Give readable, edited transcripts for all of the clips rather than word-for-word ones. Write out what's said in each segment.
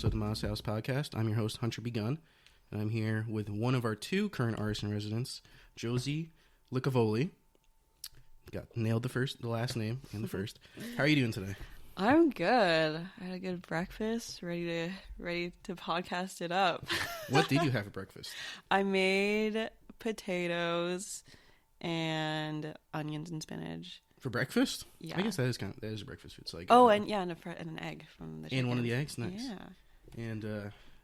episode of the Moss House Podcast. I'm your host, Hunter Begun, and I'm here with one of our two current artists in residence, Josie Licavoli. Nailed the last name and the first. How are you doing today? I'm good. I had a good breakfast, ready to podcast it up. What did you have for breakfast? I made potatoes and onions and spinach. For breakfast? Yeah. I guess that is a breakfast food. So and an egg from the chicken. And one of the eggs? Nice. Yeah. And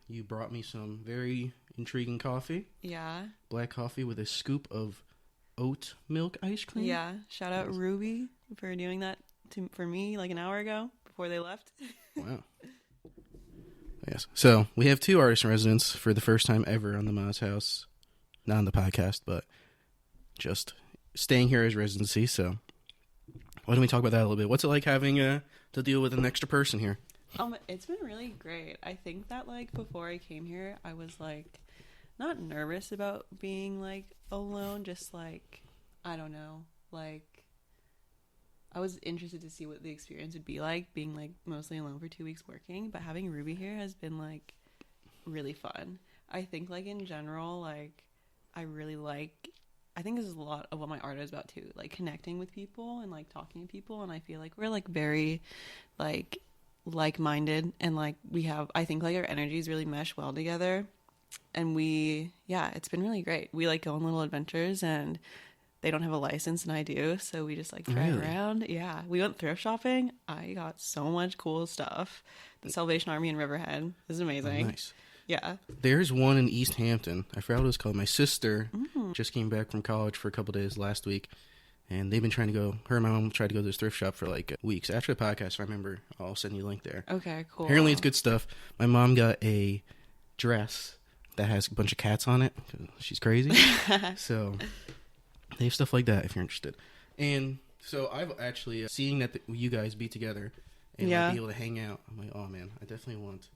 you brought me some very intriguing coffee. Yeah. Black coffee with a scoop of oat milk ice cream. Yeah. Shout out Ruby for doing that for me like an hour ago before they left. Wow. Yes. So we have two artists in residence for the first time ever on the Moz House. Not on the podcast, but just staying here as residency. So why don't we talk about that a little bit? What's it like having to deal with an extra person here? It's been really great. I think that like before I came here, I was like not nervous about being like alone, just like I don't know, like I was interested to see what the experience would be like being like mostly alone for 2 weeks working, but having Ruby here has been like really fun. I think like in general, like I think this is a lot of what my art is about too, like connecting with people and like talking to people, and I feel like we're like very like-minded, and like I think like our energies really mesh well together, and it's been really great. We like go on little adventures, and they don't have a license and I do, so we just like drive around. Yeah, we went thrift shopping. I got so much cool stuff. The Salvation Army in Riverhead. This is amazing. Oh, nice. Yeah. There's one in East Hampton. I forgot what it was called. My sister just came back from college for a couple days last week, and they've been trying to go. Her and my mom tried to go to this thrift shop for like weeks. After the podcast, if I remember, I'll send you a link there. Okay, cool. Apparently it's good stuff. My mom got a dress that has a bunch of cats on it. She's crazy. So they have stuff like that if you're interested. And so I've actually, seeing that you guys be together and like, be able to hang out, I'm like, oh man, I definitely want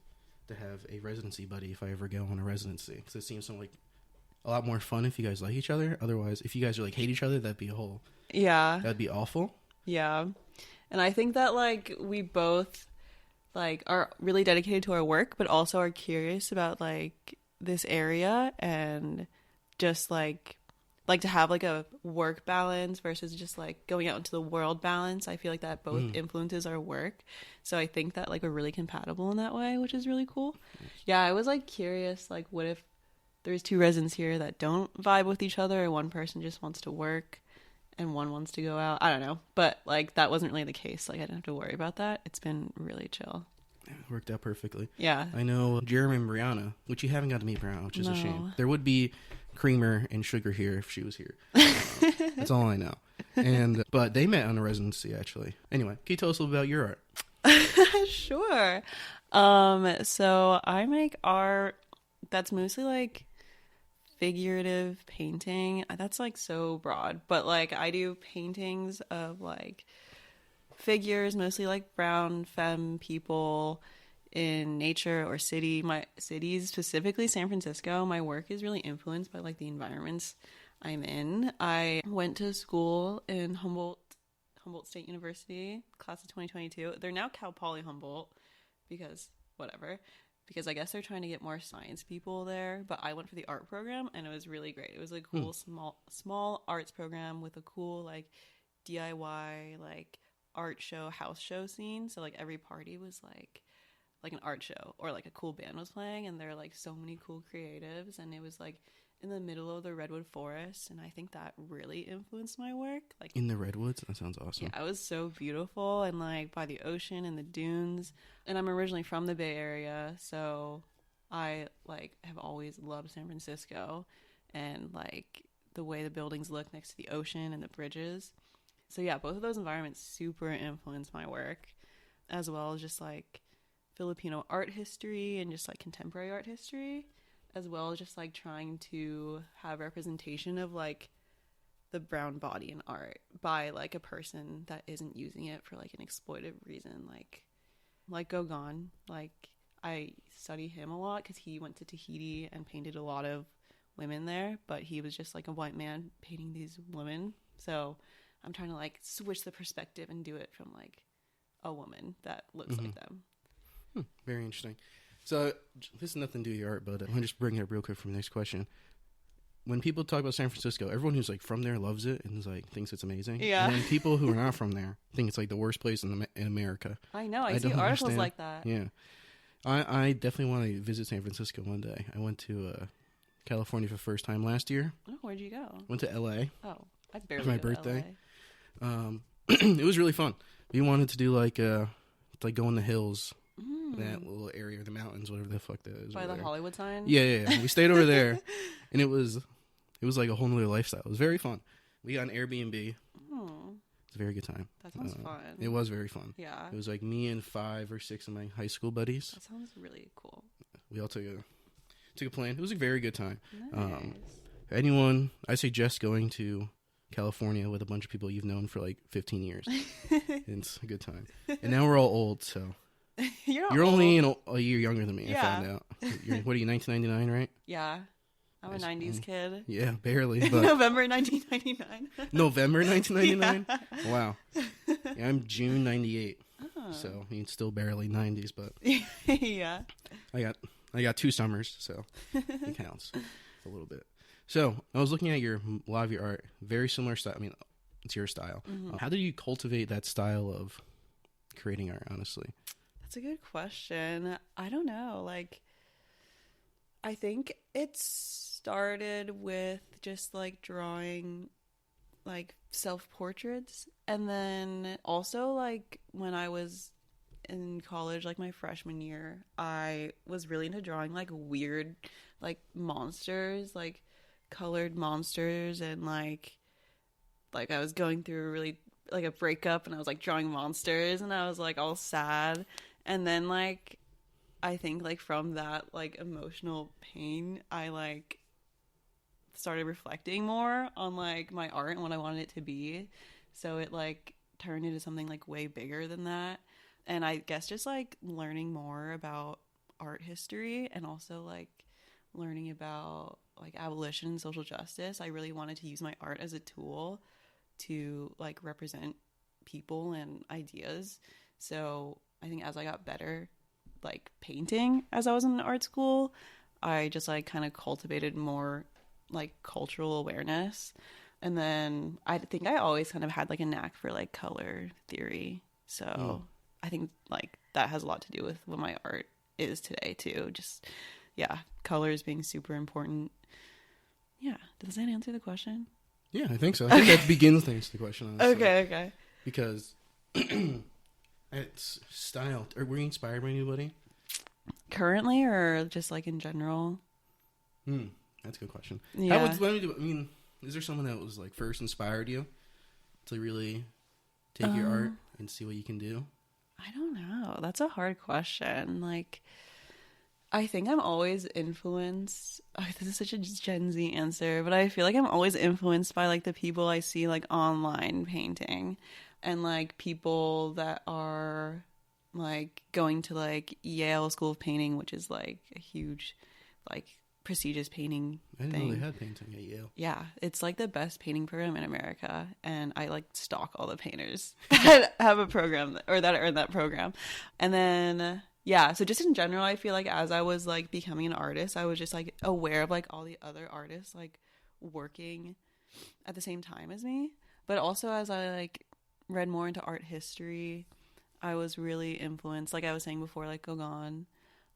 to have a residency buddy if I ever go on a residency. Because it seems so like a lot more fun if you guys like each other. Otherwise, if you guys are like hate each other, that'd be that'd be awful. Yeah. And I think that like we both like are really dedicated to our work, but also are curious about like this area, and just like to have like a work balance versus just like going out into the world balance. I feel like that both influences our work. So I think that like we're really compatible in that way, which is really cool. Yeah, I was like curious, like what if there's two residents here that don't vibe with each other, or one person just wants to work and one wants to go out. I don't know. But like that wasn't really the case. Like I didn't have to worry about that. It's been really chill. It worked out perfectly. Yeah. I know Jeremy and Brianna, which you haven't got to meet Brianna, which is a shame. There would be creamer and sugar here if she was here. That's all I know. But they met on a residency, actually. Anyway, can you tell us a little about your art? Sure. So I make art that's mostly like figurative painting. That's like so broad, but like I do paintings of like figures, mostly like brown femme people in nature or city. My cities, specifically San Francisco, my work is really influenced by like the environments I'm in. I went to school in Humboldt State University, class of 2022. They're now Cal Poly Humboldt because I guess they're trying to get more science people there, but I went for the art program and it was really great. It was a cool small arts program with a cool like DIY like art show, house show scene. So like every party was like an art show, or like a cool band was playing, and there are like so many cool creatives, and it was like in the middle of the redwood forest, and I think that really influenced my work. Like in the redwoods? That sounds awesome. Yeah, it was so beautiful, and like by the ocean and the dunes. And I'm originally from the Bay Area, so I like have always loved San Francisco, and like the way the buildings look next to the ocean and the bridges. So yeah, both of those environments super influenced my work, as well as just like Filipino art history and just like contemporary art history, as well as just like trying to have representation of like the brown body in art by like a person that isn't using it for like an exploitive reason. Like Gauguin, like I study him a lot because he went to Tahiti and painted a lot of women there, but he was just like a white man painting these women. So I'm trying to like switch the perspective and do it from like a woman that looks like them. Very interesting. So this is nothing to do with your art, but I'm just bring it up real quick for the next question. When people talk about San Francisco, everyone who's like from there loves it and is like thinks it's amazing. Yeah. And then people who are not from there think it's like the worst place in America. I know. I see don't articles understand. like that. Yeah. I definitely want to visit San Francisco one day. I went to California for the first time last year. Oh, where'd you go? Went to LA. Oh, I barely for my go to birthday. LA. It was really fun. We wanted to do like go in the hills, that little area of the mountains, whatever the fuck that is. By the there. Hollywood sign? Yeah. We stayed over there, and it was like a whole nother lifestyle. It was very fun. We got an Airbnb. Oh, It's a very good time. that sounds fun. It was very fun. Yeah. It was like me and 5 or 6 of my high school buddies. That sounds really cool. We all took a plan. It was a very good time. Nice. Anyone, I suggest going to California with a bunch of people you've known for like 15 years. It's a good time. And now we're all old, so you're only a year younger than me. Yeah. I found out. What are you, 1999, right? Yeah. I'm a 90s kid. Yeah, barely. But November 1999. November 1999. Yeah. Wow. Yeah, I'm June 98. Oh. So I mean, still barely 90s, but Yeah. I got 2 summers, so it counts a little bit. So I was looking at a lot of your art, very similar style. I mean, it's your style. Mm-hmm. How did you cultivate that style of creating art? Honestly, That's a good question. I don't know. Like, I think it started with just like drawing like self-portraits, and then also like when I was in college, like my freshman year, I was really into drawing like weird like monsters, like colored monsters, and like I was going through really like a breakup, and I was like drawing monsters, and I was like all sad, and then like I think like from that like emotional pain, I like started reflecting more on like my art and what I wanted it to be, so it like turned into something like way bigger than that. And I guess just like learning more about art history, and also like learning about like abolition and social justice, I really wanted to use my art as a tool to like represent people and ideas. So I think as I got better like painting as I was in art school, I just like kind of cultivated more like cultural awareness. And then I think I always kind of had like a knack for like color theory. So I think like that has a lot to do with what my art is today too. Just, yeah, colors being super important. Yeah. Does that answer the question? yeah, I think so. I think that begins to answer the question. Honestly. Okay. Because it's style. Or were you inspired by anybody? Currently, or just like in general? That's a good question. Yeah. I mean, is there someone that was like first inspired you to really take your art and see what you can do? I don't know. That's a hard question. Like, I think I'm always influenced. Oh, this is such a Gen Z answer, but I feel like I'm always influenced by like the people I see like online painting, and like people that are like going to like Yale School of Painting, which is like a huge like prestigious painting I didn't thing. know they had painting at Yale. Yeah, it's like the best painting program in America, and I like stalk all the painters that have a program or that are in that program. And then yeah, so just in general, I feel like as I was like becoming an artist, I was just like aware of like all the other artists like working at the same time as me. But also as I like read more into art history, I was really influenced, like I was saying before, like Gauguin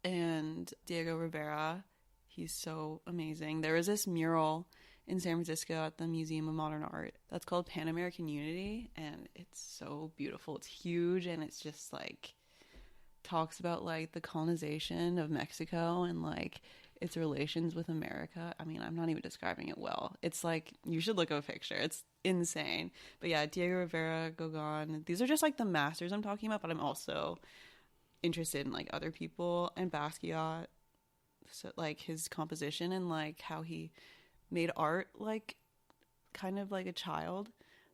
and Diego Rivera. He's so amazing. There was this mural in San Francisco at the Museum of Modern Art that's called Pan American Unity, and it's so beautiful. It's huge, and it's just like talks about like the colonization of Mexico and like its relations with America. I mean, I'm not even describing it well. It's like, you should look at a picture. It's insane. But yeah, Diego Rivera, Gauguin, these are just like the masters I'm talking about, but I'm also interested in like other people, and Basquiat. So like his composition and like how he made art like kind of like a child.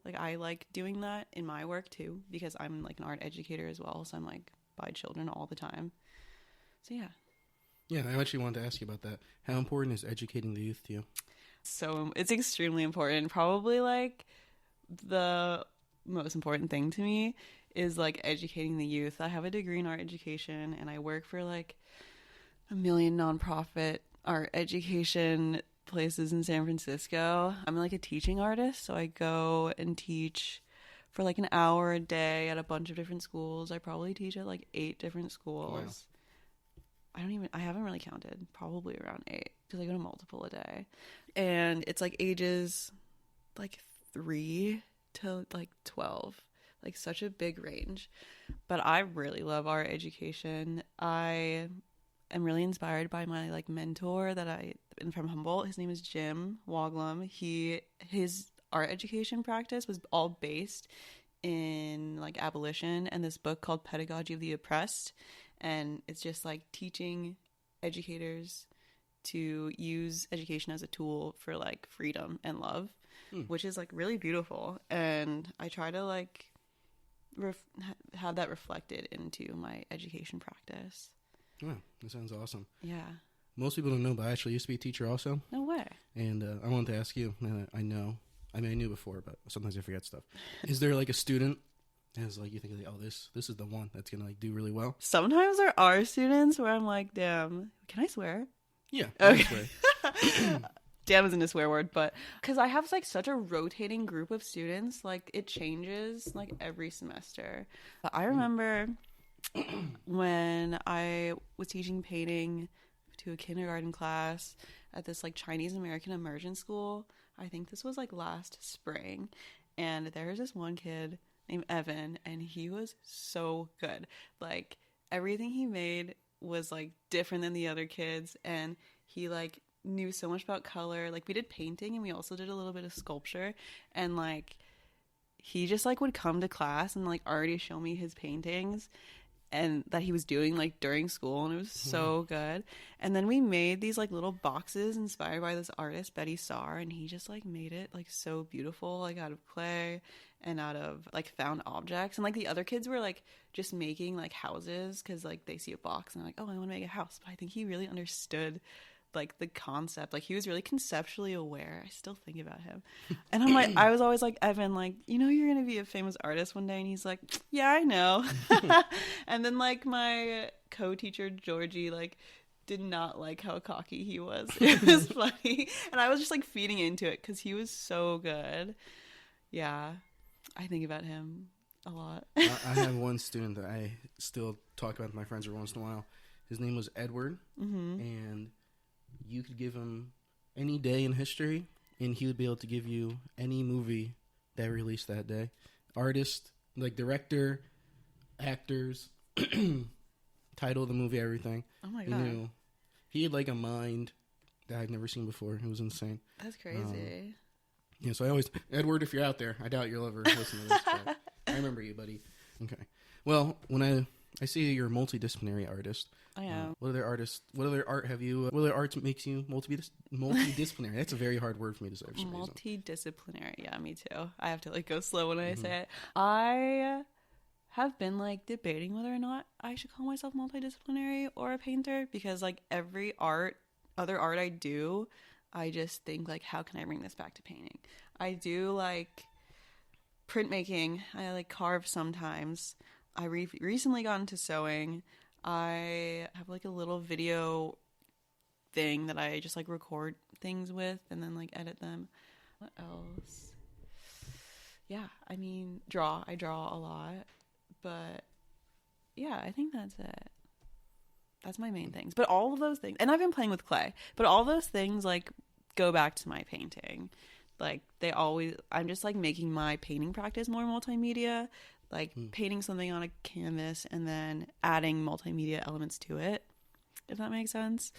Like I like doing that in my work too, because I'm like an art educator as well, so I'm like by children all the time. So yeah, I actually wanted to ask you about that. How important is educating the youth to you? so it's extremely important. Probably like the most important thing to me is like educating the youth. I have a degree in art education, and I work for like a million nonprofit art education places in San Francisco. I'm like a teaching artist, so I go and teach for like an hour a day at a bunch of different schools. I probably teach at like 8 different schools. Wow. I haven't really counted, probably around 8 because I go to multiple a day. And it's like ages like 3 to like 12, like such a big range. But I really love art education. I am really inspired by my like mentor that I from Humboldt. His name is Jim Woglum. His art education practice was all based in like abolition and this book called Pedagogy of the Oppressed, and it's just like teaching educators to use education as a tool for like freedom and love, which is like really beautiful. And I try to like have that reflected into my education practice. Wow, that sounds awesome. Yeah. Most people don't know, but I actually used to be a teacher also. No way. And I wanted to ask you, I know, I mean, I knew before, but sometimes I forget stuff. Is there like a student as like you think, like, oh, this is the one that's gonna like do really well? Sometimes there are students where I'm like, damn, can I swear? Yeah. Okay. Damn isn't a swear word, but because I have like such a rotating group of students, like it changes like every semester. But I remember when I was teaching painting to a kindergarten class at this like Chinese American immersion school. I think this was like last spring, and there was this one kid named Evan, and he was so good. Like everything he made was like different than the other kids, and he like knew so much about color. Like we did painting and we also did a little bit of sculpture, and like he just like would come to class and like already show me his paintings and that he was doing like during school, and it was so good. And then we made these like little boxes inspired by this artist Betty Saar, and he just like made it like so beautiful, like out of clay and out of like found objects. And like the other kids were like just making like houses because like they see a box and they're like, oh, I want to make a house. But I think he really understood like the concept. Like he was really conceptually aware. I still think about him. And I'm like, I was always like, Evan, like, you know, you're going to be a famous artist one day. And he's like, yeah, I know. And then like my co-teacher, Georgie, like did not like how cocky he was. It was funny. And I was just like feeding into it because he was so good. Yeah. I think about him a lot. I have one student that I still talk about with my friends every once in a while. His name was Edward. And you could give him any day in history, and he would be able to give you any movie that released that day. Artist, like director, actors, title of the movie, everything. Oh my God. He had like a mind that I'd never seen before. It was insane. That's crazy. Yeah, so I always, Edward, if you're out there, I doubt you'll ever listen to this, but I remember you, buddy. Okay. Well, when I see you're a multidisciplinary artist. I am. What other arts makes you multidisciplinary? That's a very hard word for me to say for some reason. Multidisciplinary. Yeah, me too. I have to like go slow when I say it. I have been like debating whether or not I should call myself multidisciplinary or a painter, because like every other art I do, I just think like, how can I bring this back to painting? I do like printmaking. I like carve sometimes. I recently got into sewing. I have like a little video thing that I just like record things with and then like edit them. What else? Yeah, I mean, draw. I draw a lot. But yeah, I think that's it. That's my main things. But all of those things, and I've been playing with clay, but all those things like go back to my painting. Like I'm just like making my painting practice more multimedia, like painting something on a canvas and then adding multimedia elements to it, if that makes sense.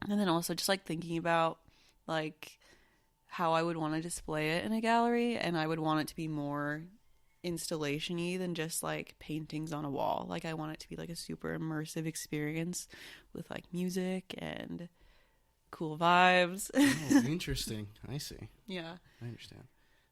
And then also just like thinking about like how I would want to display it in a gallery, and I would want it to be more installation-y than just like paintings on a wall. Like I want it to be like a super immersive experience with like music and cool vibes. Oh, interesting. I see. Yeah. I understand.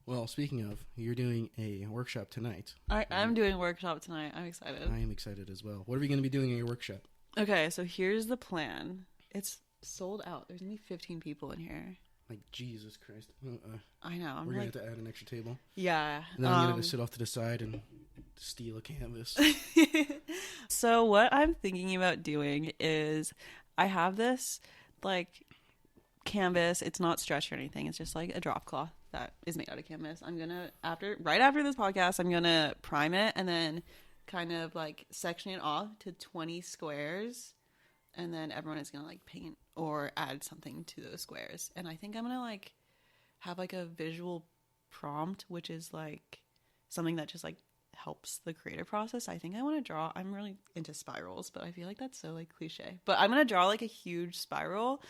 Well, speaking of, you're doing a workshop tonight. I'm doing a workshop tonight. I'm excited. I am excited as well. What are we going to be doing in your workshop? Okay, so here's the plan. It's sold out. There's going to be 15 people in here. Like, Jesus Christ. I know. We're going to have to add an extra table. Yeah. And then I'm going to sit off to the side and steal a canvas. So what I'm thinking about doing is I have this like canvas. It's not stretched or anything. It's just like a drop cloth that is made out of canvas. I'm gonna right after this podcast, I'm gonna prime it and then kind of like section it off to 20 squares, and then everyone is gonna like paint or add something to those squares. And I think I'm gonna like have like a visual prompt, which is like something that just like helps the creative process. I think I want to draw. I'm really into spirals, but I feel like that's so like cliche. But I'm gonna draw like a huge spiral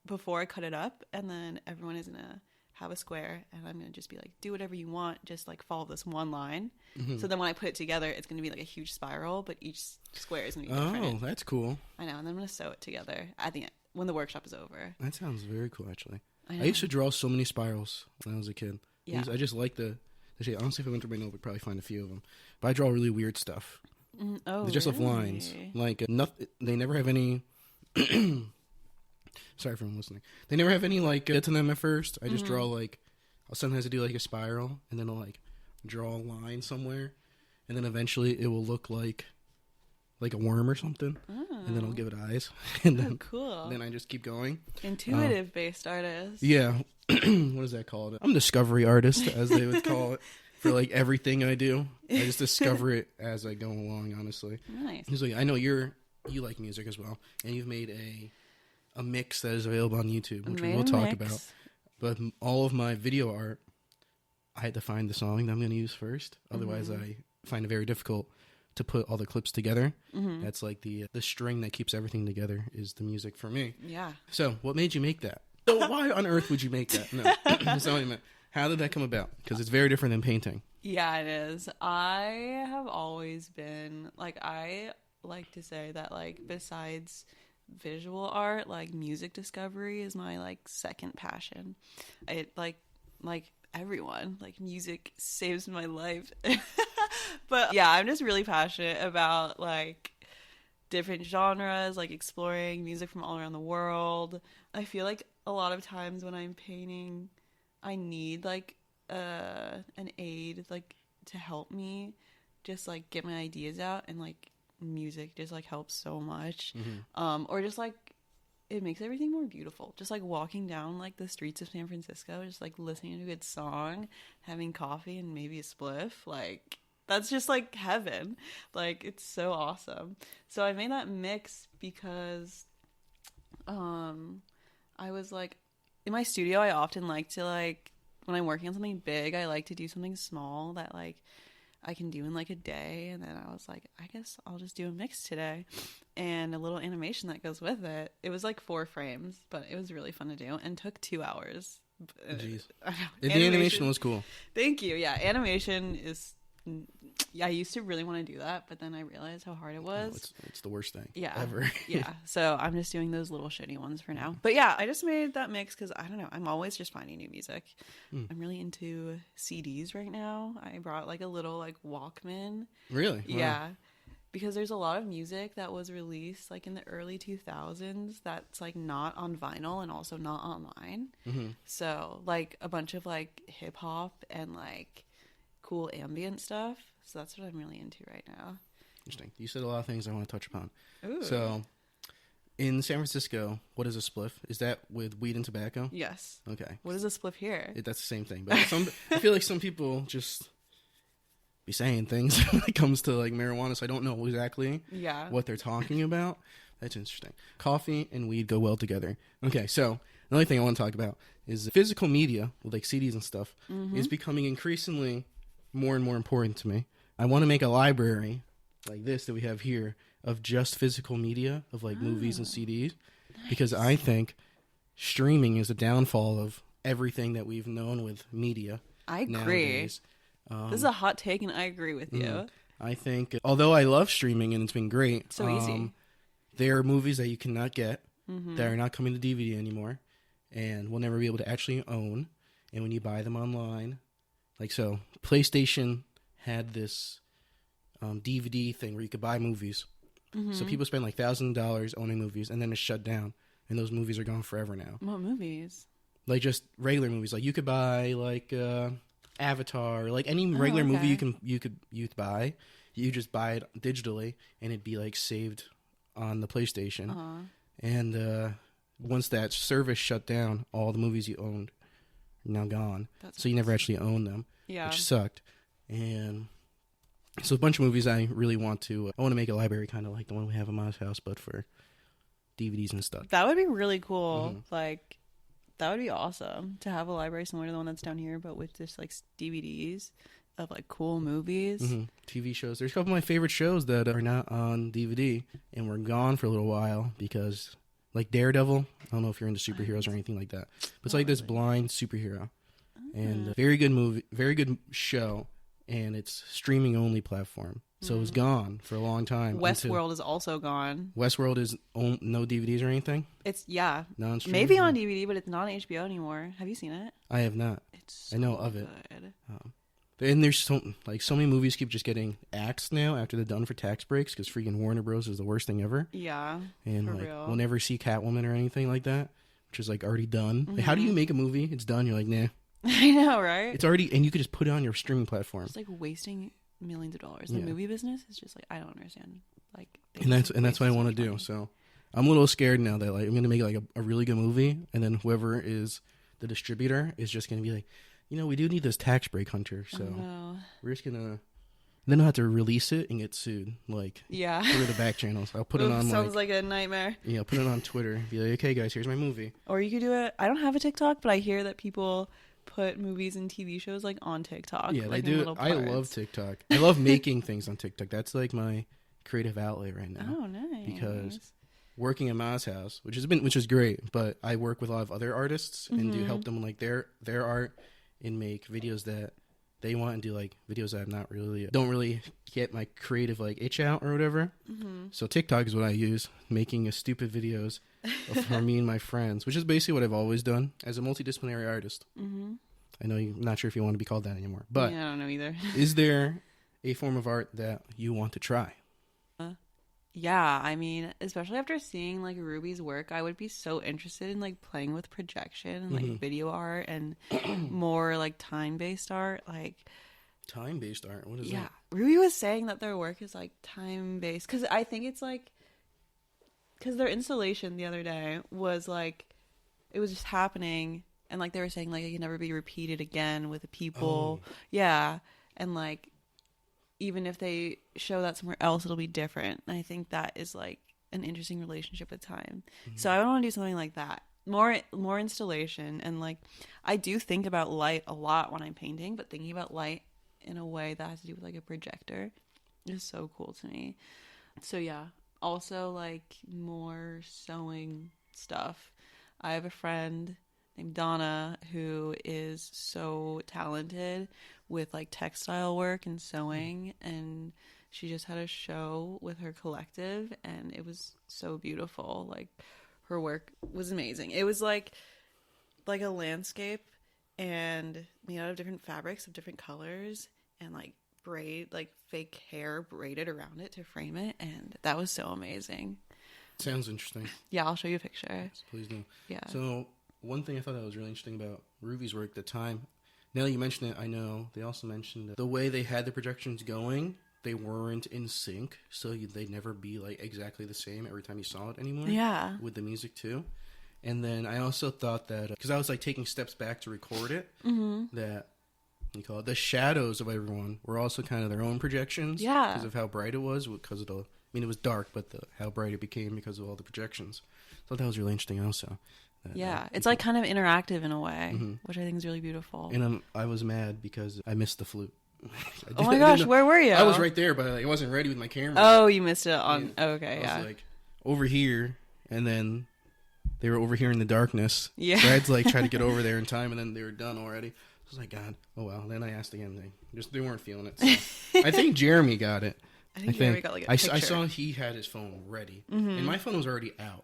before I cut it up, and then everyone is gonna have a square, and I'm gonna just be like, do whatever you want, just like follow this one line. So then when I put it together, it's gonna be like a huge spiral, but each square is gonna be different. Oh, that's cool. I know, and then I'm gonna sew it together at the end when the workshop is over. That sounds very cool, actually. I used to draw so many spirals when I was a kid. Yeah. I just like the shape. Honestly, if I went to my note, we'd probably find a few of them. But I draw really weird stuff. Oh, They're just really? of lines. Like, they never have any... Sorry for everyone listening. They never have any, like, get to them at first. I just draw, like... I'll sometimes do, like, a spiral, and then I'll, like, draw a line somewhere. And then eventually it will look like a worm or something. And then I'll give it eyes. And then, cool. Then I just keep going. Intuitive-based artist. Yeah. What is that called? I'm a discovery artist, as they would call it, for like everything I do. I just discover it as I go along, honestly. Nice. So I know you like music as well, and you've made a mix that is available on YouTube, which we will talk about. But all of my video art, I had to find the song that I'm going to use first. Otherwise, I find it very difficult to put all the clips together. That's like the string that keeps everything together is the music for me. Yeah. So what made you make that? So why on earth would you make that? No, that's not what I meant. How did that come about? Because it's very different than painting. Yeah, it is. I have always been, like, I like to say that, like, besides visual art, like, music discovery is my, like, second passion. It, like everyone, like, music saves my life. But, yeah, I'm just really passionate about, like, different genres, like, exploring music from all around the world. I feel like a lot of times when I'm painting, I need like an aid like to help me just like get my ideas out, and like music just like helps so much. Or just like it makes everything more beautiful. Just like walking down like the streets of San Francisco, just like listening to a good song, having coffee and maybe a spliff, like that's just like heaven. Like it's so awesome. So I made that mix because I was like, in my studio, I often like to like, when I'm working on something big, I like to do something small that like I can do in like a day. And then I was like, I guess I'll just do a mix today and a little animation that goes with it. It was like 4 frames, but it was really fun to do and took 2 hours. Jeez. The animation was cool. Thank you. Yeah, animation is... Yeah, I used to really want to do that, but then I realized how hard it was. Oh, it's the worst thing ever. Yeah, so I'm just doing those little shitty ones for now. But yeah, I just made that mix because, I don't know, I'm always just finding new music. I'm really into CDs right now. I brought like a little like Walkman. Really? Wow. Yeah, because there's a lot of music that was released like in the early 2000s that's like not on vinyl and also not online. So like a bunch of like hip hop and like cool ambient stuff. So that's what I'm really into right now. Interesting. You said a lot of things I want to touch upon. Ooh. So, in San Francisco, what is a spliff? Is that with weed and tobacco? Yes. Okay. What is a spliff here? That's the same thing. But I feel like some people just be saying things when it comes to like marijuana, so I don't know exactly what they're talking about. That's interesting. Coffee and weed go well together. Okay, so another thing I want to talk about is physical media, with like CDs and stuff, is becoming increasingly more and more important to me. I want to make a library like this that we have here of just physical media of like movies and CDs, because I think streaming is a downfall of everything that we've known with media. I agree. Nowadays. This is a hot take, and I agree with you. I think, although I love streaming and it's been great, so easy. There are movies that you cannot get that are not coming to DVD anymore, and will never be able to actually own. And when you buy them online, like so, PlayStation had this DVD thing where you could buy movies. So people spend like $1,000 owning movies, and then it's shut down, and those movies are gone forever now. What movies? Like just regular movies. Like you could buy like Avatar, like any regular movie you could buy. You just buy it digitally, and it'd be like saved on the PlayStation. And once that service shut down, all the movies you owned are now gone. So you never actually own them, which sucked. And so a bunch of movies I really want to... I want to make a library kind of like the one we have in Ma's house, but for DVDs and stuff. That would be really cool. Like, that would be awesome to have a library similar to the one that's down here, but with just, like, DVDs of, like, cool movies. TV shows. There's a couple of my favorite shows that are not on DVD and were gone for a little while because... Like Daredevil, I don't know if you're into superheroes or anything like that, but it's like this blind superhero, and very good movie, very good show, and it's streaming only platform, so it was gone for a long time. Westworld is also gone. Westworld is no DVDs or anything. It's non-streaming. maybe on DVD, but it's not on HBO anymore. Have you seen it? I have not. It's so I know of good. it. And there's so many movies keep just getting axed now after they're done for tax breaks because freaking Warner Bros. Is the worst thing ever. Yeah, and for like real. we'll never see Catwoman or anything like that, which is like already done. Like, how do you make a movie? It's done. You're like, nah. I know, right? It's already, and you could just put it on your streaming platform. It's like wasting millions of dollars. The movie business is just like, I don't understand. Like, and that's what I want to do. So I'm a little scared now that like I'm gonna make like a really good movie, and then whoever is the distributor is just gonna be like, we do need this tax break, Hunter. So we're just gonna. Then I'll have to release it and get sued, like through the back channels. I'll put it on. Sounds like a nightmare. Yeah, I'll put it on Twitter. Be like, okay, guys, here's my movie. Or you could do it. I don't have a TikTok, but I hear that people put movies and TV shows like on TikTok. Yeah, like, they do. I love TikTok. I love making things on TikTok. That's like my creative outlet right now. Oh, nice. Because working at Ma's house, which is great, but I work with a lot of other artists and do help them like their art and make videos that they want and do like videos that I'm not really don't really get my creative like itch out or whatever. So TikTok is what I use, making stupid videos for me and my friends, which is basically what I've always done as a multidisciplinary artist. I know you're not sure if you want to be called that anymore, but yeah, I don't know either. Is there a form of art that you want to try? Yeah, I mean, especially after seeing like Ruby's work, I would be so interested in like playing with projection and like video art and more like time-based art. Like time-based art? What is that? Yeah, Ruby was saying that their work is like time-based because I think it's like because their installation the other day was like it was just happening and like they were saying like it can never be repeated again with the people. Yeah, and like even if they show that somewhere else, it'll be different. And I think that is like an interesting relationship with time. So I want to do something like that. More installation. And like, I do think about light a lot when I'm painting, but thinking about light in a way that has to do with like a projector is so cool to me. So yeah, also like more sewing stuff. I have a friend named Donna who is so talented with like textile work and sewing, and she just had a show with her collective and it was so beautiful. Like her work was amazing. It was like a landscape and made out of different fabrics of different colors and like fake hair braided around it to frame it, and that was so amazing. Sounds interesting. Yeah, I'll show you a picture. Yes, please do. Yeah. So one thing I thought that was really interesting about Ruby's work at the time, now that you mention it, I know they also mentioned the way they had the projections going, they weren't in sync, so they'd never be like exactly the same every time you saw it anymore. Yeah. With the music too. And then I also thought that, because I was like taking steps back to record it, that the shadows of everyone were also kind of their own projections. Yeah. Because of how bright it was, because of it was dark, but how bright it became because of all the projections. I thought that was really interesting also. It's like kind of interactive in a way, which I think is really beautiful. And I was mad because I missed the flute. Oh my gosh, where were you? I was right there, but I wasn't ready with my camera. Oh, you missed it on. Okay, yeah. I was like over here, and then they were over here in the darkness. Yeah. So I had to like try to get over there in time, and then they were done already. I was like, God, oh well. Then I asked again. They weren't feeling it. So. I think Jeremy got it. I think Jeremy got like a picture. I saw he had his phone ready, and my phone was already out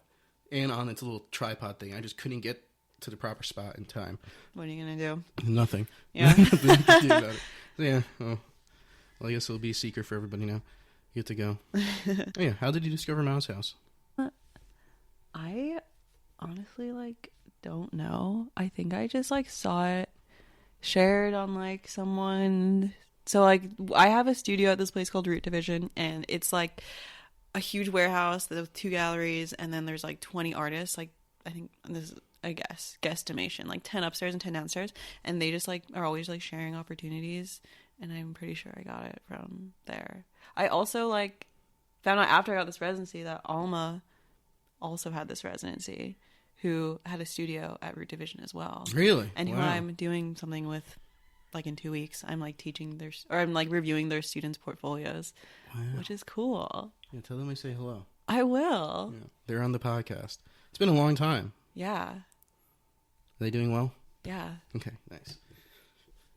and on its little tripod thing. I just couldn't get to the proper spot in time. What are you gonna do? Nothing. Yeah. Nothing to do about it. So, yeah. Well, I guess it'll be a secret for everybody now. You get to go. Oh, yeah. How did you discover Mouse House? I honestly don't know. I think I just saw it shared on someone. So I have a studio at this place called Root Division, and it's a huge warehouse with 2 galleries, and then there's like 20 artists. Like, I think this is a guesstimation, like 10 upstairs and 10 downstairs, and they just like are always like sharing opportunities, and I'm pretty sure I got it from there. I also like found out after I got this residency that Alma also had this residency, who had a studio at Root Division as well. Really? And who I'm doing something with, like, in 2 weeks. I'm like teaching I'm like reviewing their students' portfolios, which is cool. Yeah, tell them I say hello. I will. Yeah, they're on the podcast. It's been a long time. Yeah. Are they doing well? Yeah. Okay, nice.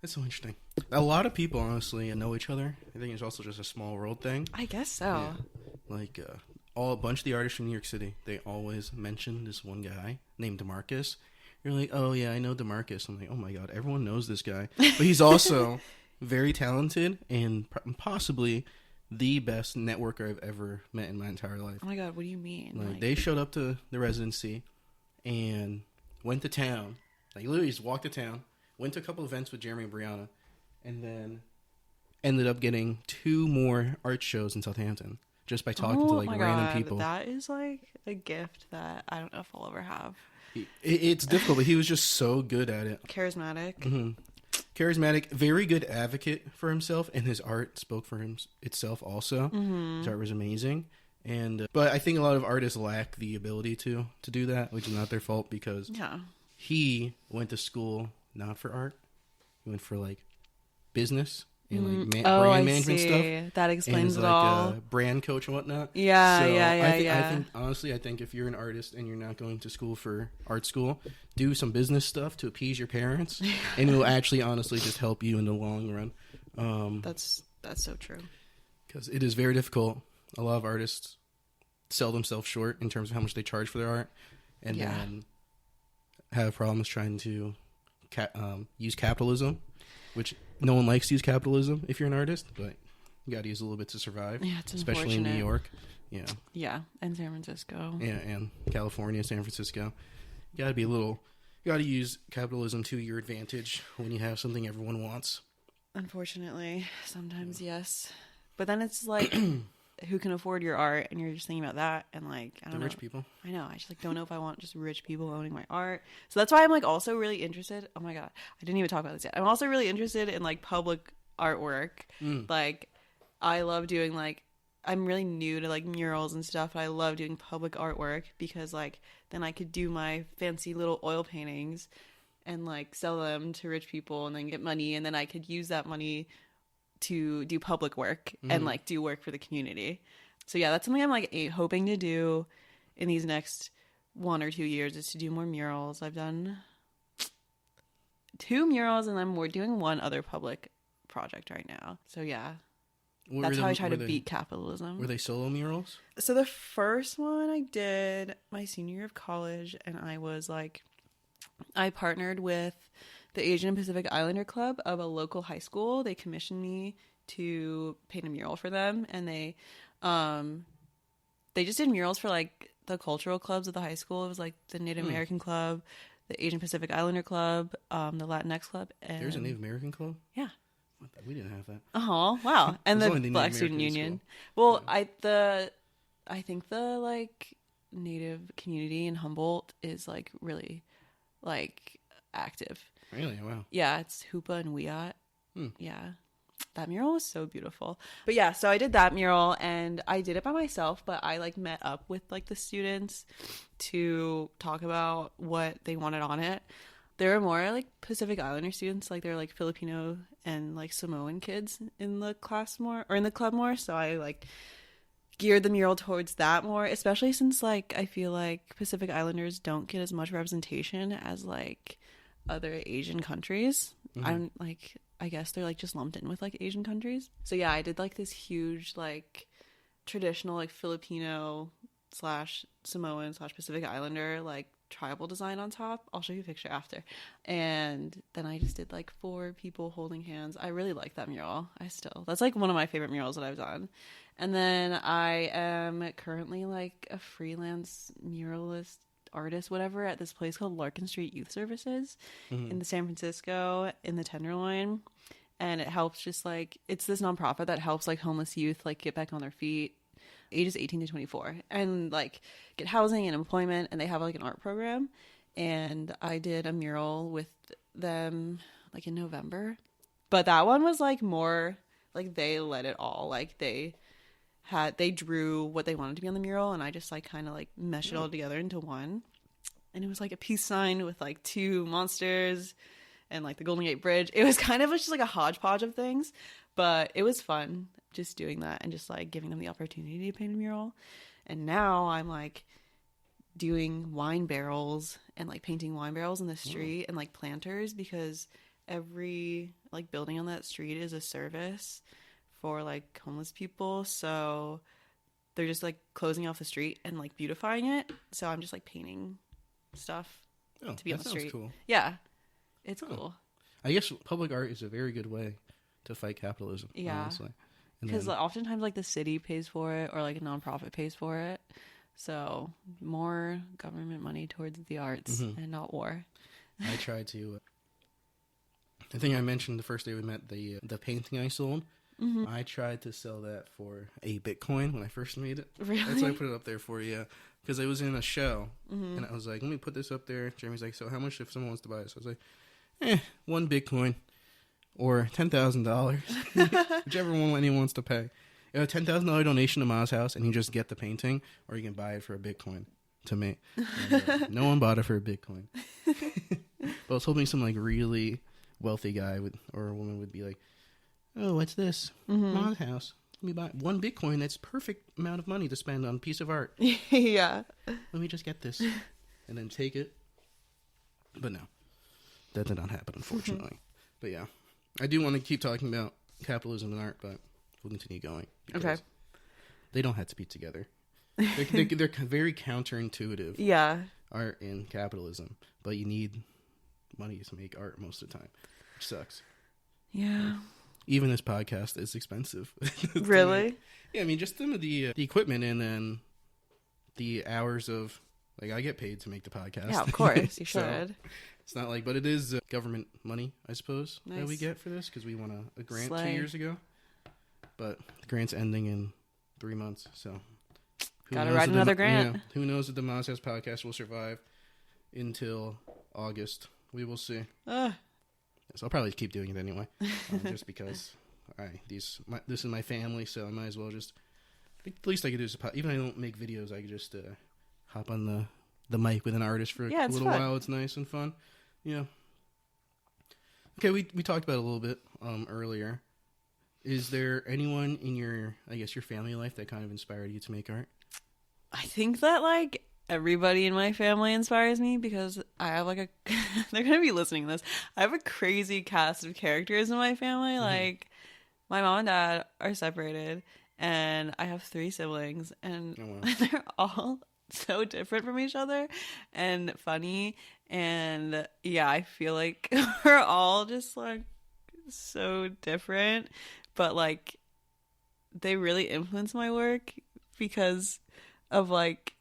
That's so interesting. A lot of people, honestly, know each other. I think it's also just a small world thing. I guess so. Yeah. Like, a bunch of the artists from New York City, they always mention this one guy named DeMarcus. You're like, oh, yeah, I know DeMarcus. I'm like, oh, my God, everyone knows this guy. But he's also very talented and possibly the best networker I've ever met in my entire life. Oh, my God, what do you mean? Like, they showed up to the residency and went to town. Like, literally just walked to town, went to a couple events with Jeremy and Brianna, and then ended up getting 2 more art shows in Southampton just by talking to, like, random people. That is, like, a gift that I don't know if I'll ever have. It's difficult, but he was just so good at it. Charismatic. Mm-hmm. Charismatic, very good advocate for himself, and his art spoke for itself also. Mm-hmm. His art was amazing. And but I think a lot of artists lack the ability to do that, which is not their fault, because he went to school not for art. He went for, like, business and, like, brand management stuff. That explains and it all. A brand coach and whatnot. Yeah, so yeah. I think, honestly, if you're an artist and you're not going to school for art school, do some business stuff to appease your parents, and it will actually, honestly, just help you in the long run. That's so true. Because it is very difficult. A lot of artists sell themselves short in terms of how much they charge for their art, and then have problems trying to use capitalism, which no one likes to use capitalism if you're an artist, but you got to use a little bit to survive. Yeah, it's especially in New York. Yeah. Yeah, and San Francisco. Yeah, and California, San Francisco. You got to use capitalism to your advantage when you have something everyone wants. Unfortunately, sometimes yes. But then it's like, who can afford your art? And you're just thinking about that, and like, I don't know. The rich people. I know. I just like don't know if I want just rich people owning my art. So that's why I'm like also really interested. Oh my God, I didn't even talk about this yet. I'm also really interested in like public artwork. Like, I love doing like, I'm really new to like murals and stuff. But I love doing public artwork because like then I could do my fancy little oil paintings and like sell them to rich people and then get money, and then I could use that money to do public work and like do work for the community. So yeah, that's something I'm like hoping to do in these next 1 or 2 years, is to do more murals. I've done 2 murals and we're doing 1 other public project right now. So yeah, that's how I try to beat capitalism. Were they solo murals? So the first one I did my senior year of college, and I partnered with the Asian Pacific Islander Club of a local high school. They commissioned me to paint a mural for them, and they just did murals for like the cultural clubs of the high school. It was like the Native American Club, the Asian Pacific Islander Club, the Latinx Club. And there's a Native American club? Yeah. We didn't have that. Oh, wow. And the Black Student Union. Well, yeah. I think the like Native community in Humboldt is like really like active. Really? Wow. Yeah, it's Hoopa and Wiyot. Yeah. That mural was so beautiful. But yeah, so I did that mural, and I did it by myself, but I like met up with like the students to talk about what they wanted on it. There were more like Pacific Islander students, like there were like Filipino and like Samoan kids in the class more, or in the club more, so I like geared the mural towards that more, especially since like I feel like Pacific Islanders don't get as much representation as like other Asian countries. I guess they're like just lumped in with like Asian countries. So yeah, I did like this huge like traditional like Filipino / Samoan / Pacific Islander like tribal design on top. I'll show you a picture after. And then I just did like 4 people holding hands. I really like that mural. That's like one of my favorite murals that I've done. And then I am currently like a freelance muralist artist, whatever, at this place called Larkin Street Youth Services in the San Francisco in the Tenderloin. And it helps just like, it's this nonprofit that helps like homeless youth like get back on their feet. ages 18 to 24, and like get housing and employment, and they have like an art program. And I did a mural with them like in November, but that one was like more like they let it all, like they drew what they wanted to be on the mural, and I just like kind of like meshed it all together into one. And it was like a peace sign with like 2 monsters and like the Golden Gate Bridge. It was kind of just like a hodgepodge of things, but it was fun just doing that and just like giving them the opportunity to paint a mural. And now I'm like doing wine barrels and like painting wine barrels in the street and like planters, because every like building on that street is a service for like homeless people. So they're just like closing off the street and like beautifying it. So I'm just like painting stuff to be on the street. Cool. Yeah, it's cool. I guess public art is a very good way to fight capitalism. Yeah, honestly, because like, oftentimes like the city pays for it or like a nonprofit pays for it. So more government money towards the arts and not war. I tried to. I think I mentioned the first day we met the painting I sold. I tried to sell that for a Bitcoin when I first made it. Really? That's why I put it up there for you. Because I was in a show, and I was like, let me put this up there. Jeremy's like, so how much if someone wants to buy this? I was like, 1 Bitcoin or $10,000, whichever one anyone wants to pay. A $10,000 donation to Ma's house, and you just get the painting, or you can buy it for a Bitcoin to me. And, no one bought it for a Bitcoin. But I was hoping some like really wealthy guy or a woman would be like, oh, what's this? Ma's house. Let me buy 1 Bitcoin. That's perfect amount of money to spend on a piece of art. Yeah. Let me just get this and then take it. But no, that did not happen, unfortunately. But yeah, I do want to keep talking about capitalism and art, but we'll continue going. Okay. They don't have to be together. They're very counterintuitive. Yeah. Art and capitalism, but you need money to make art most of the time, which sucks. Yeah. Even this podcast is expensive. Really? Yeah, I mean, just some of the equipment and then the hours of, like, I get paid to make the podcast. Yeah, of course, you should. So, it's not like, but it is government money, I suppose, that we get for this, because we won a grant 2 years ago. But the grant's ending in 3 months, so. Gotta write another grant. Yeah, who knows if the Moz House podcast will survive until August. We will see. So I'll probably keep doing it anyway, just because this is my family, so I might as well just. At least I could do this. Even if I don't make videos, I could just hop on the mic with an artist for a little while. It's nice and fun. Yeah. Okay, we talked about it a little bit earlier. Is there anyone in your family life that kind of inspired you to make art? I think that like everybody in my family inspires me, because I have like they're going to be listening to this. I have a crazy cast of characters in my family. Like my mom and dad are separated, and I have 3 siblings, and they're all so different from each other and funny. And yeah, I feel like we're all just like so different, but like they really influence my work because of like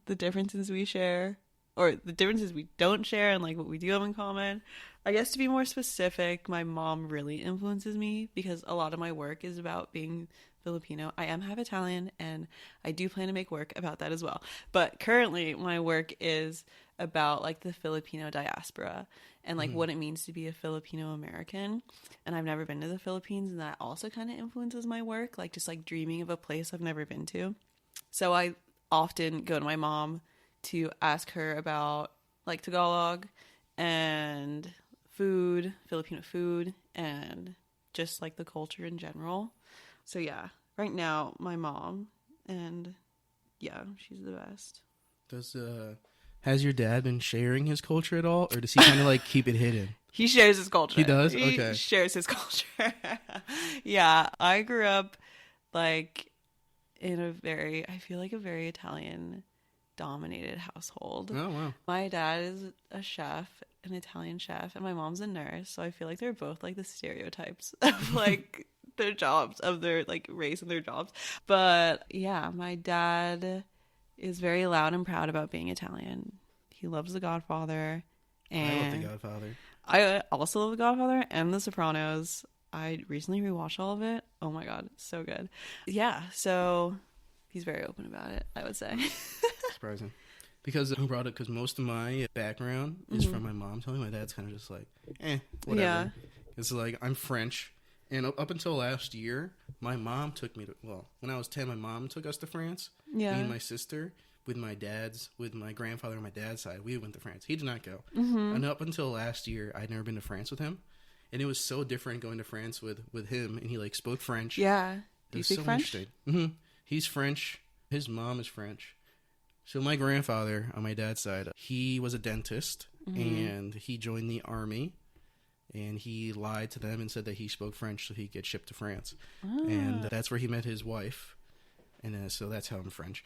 the differences we share, or the differences we don't share, and like what we do have in common. I guess to be more specific, my mom really influences me because a lot of my work is about being Filipino. I am half Italian, and I do plan to make work about that as well. But currently my work is about like the Filipino diaspora and like what it means to be a Filipino American. And I've never been to the Philippines, and that also kind of influences my work, like just like dreaming of a place I've never been to. So I often go to my mom to ask her about like Tagalog and food, Filipino food, and just like the culture in general. So yeah, right now my mom, and yeah, she's the best. Has your dad been sharing his culture at all, or does he kind of like keep it hidden? He shares his culture. He does? Okay. He shares his culture. Yeah, I grew up like in a very Italian dominated household. Oh, wow. My dad is a chef, an Italian chef, and my mom's a nurse. So I feel like they're both like the stereotypes of like their jobs, of their like race and their jobs. But yeah, my dad is very loud and proud about being Italian. He loves The Godfather. And I love The Godfather. I also love The Godfather and The Sopranos. I recently rewatched all of it. Oh my god, so good. Yeah, so He's very open about it, I would say. Surprising. Because who brought it? Because most of my background is from my mom telling me. My dad's kind of just like, whatever. Yeah. It's like, I'm French. And up until last year, my mom took me to, when I was 10, my mom took us to France. Yeah. Me and my sister, with my grandfather on my dad's side, we went to France. He did not go. And up until last year, I'd never been to France with him. And it was so different going to France with him. And he, like, spoke French. Yeah. Do you speak French? He's French. His mom is French. So my grandfather on my dad's side, he was a dentist, and he joined the army, and he lied to them and said that he spoke French so he'd get shipped to France. And that's where he met his wife, and so that's how I'm French.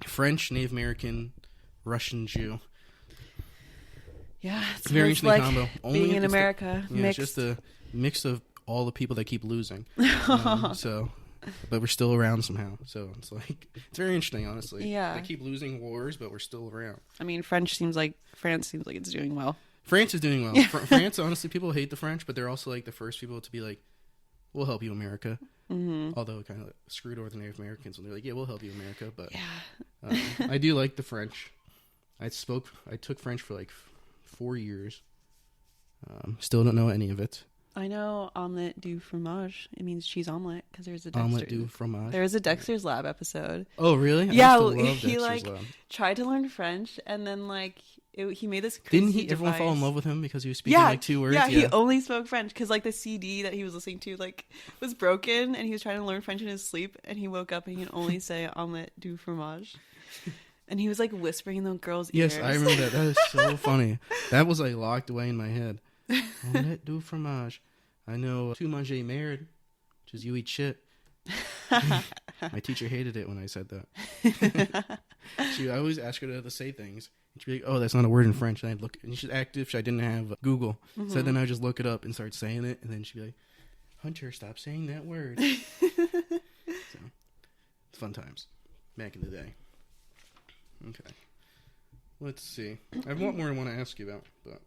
French, Native American, Russian Jew. Yeah, it's very interesting like combo. Being in America, it's just a mix of all the people that keep losing. But we're still around somehow. So it's like, it's very interesting, honestly. Yeah. They keep losing wars, but we're still around. I mean, France seems like it's doing well. France is doing well. France, honestly, people hate the French, but they're also like the first people to be like, we'll help you, America. Although it kind of screwed over the Native Americans when they're like, yeah, we'll help you, America. But I do like the French. I took French for like 4 years. Still don't know any of it. I know omelette du fromage. It means cheese omelette because there's a omelette du fromage. There was a Dexter's Lab episode. Oh, really? Yeah, he like tried to learn French and then like he made this crazy Didn't everyone fall in love with him because he was speaking like 2 words? Yeah, he only spoke French because like the CD that he was listening to like was broken and he was trying to learn French in his sleep and he woke up and he could only say omelette du fromage. And he was like whispering in the girl's ears. Yes, I remember that. That is so funny. That was like locked away in my head. Omelette du fromage. I know tu manges merde, which is you eat shit. My teacher hated it when I said that. I always ask her to say things. And she'd be like, oh, that's not a word in French. And I'd look, and she'd act if I didn't have Google. So then I'd just look it up and start saying it. And then she'd be like, Hunter, stop saying that word. So, it's fun times. Back in the day. Okay. Let's see. I have a lot more I want to ask you about, but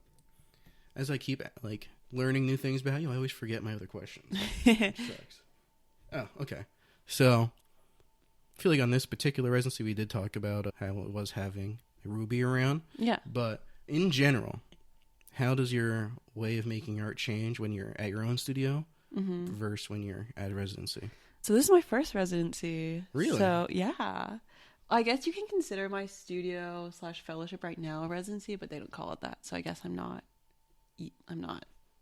as I keep like learning new things about you, I always forget my other questions. Sucks. Oh, okay. So I feel like on this particular residency, we did talk about how it was having Ruby around. Yeah. But in general, how does your way of making art change when you're at your own studio versus when you're at a residency? So this is my first residency. Really? So yeah. I guess you can consider my studio / fellowship right now a residency, but they don't call it that. So I guess I'm not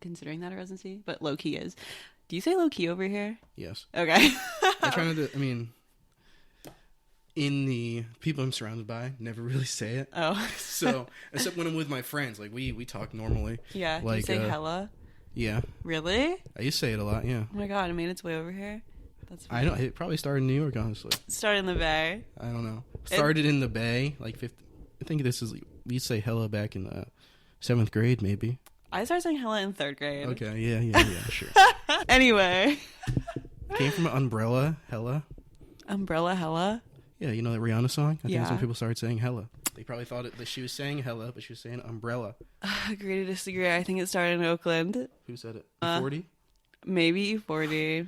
considering that a residency, but low key is. Do you say low key over here? Yes. Okay. I'm trying to. I mean, in the people I'm surrounded by, never really say it. Oh. So except when I'm with my friends, like we talk normally. Yeah. Like, do you say hella? Yeah. Really? I used to say it a lot. Yeah. Oh my god! It made its way over here. That's funny. I don't. It probably started in New York, honestly. Started in the Bay. I don't know. Started in the Bay, like 50. I think this is. We say hella back in the 7th grade, maybe. I started saying hella in 3rd grade. Okay, yeah, sure. Anyway. Came from umbrella, hella. Umbrella, hella? Yeah, you know that Rihanna song? I think some people started saying hella. They probably thought that she was saying hella, but she was saying umbrella. Agree to disagree. I think it started in Oakland. Who said it? E40? Maybe E40.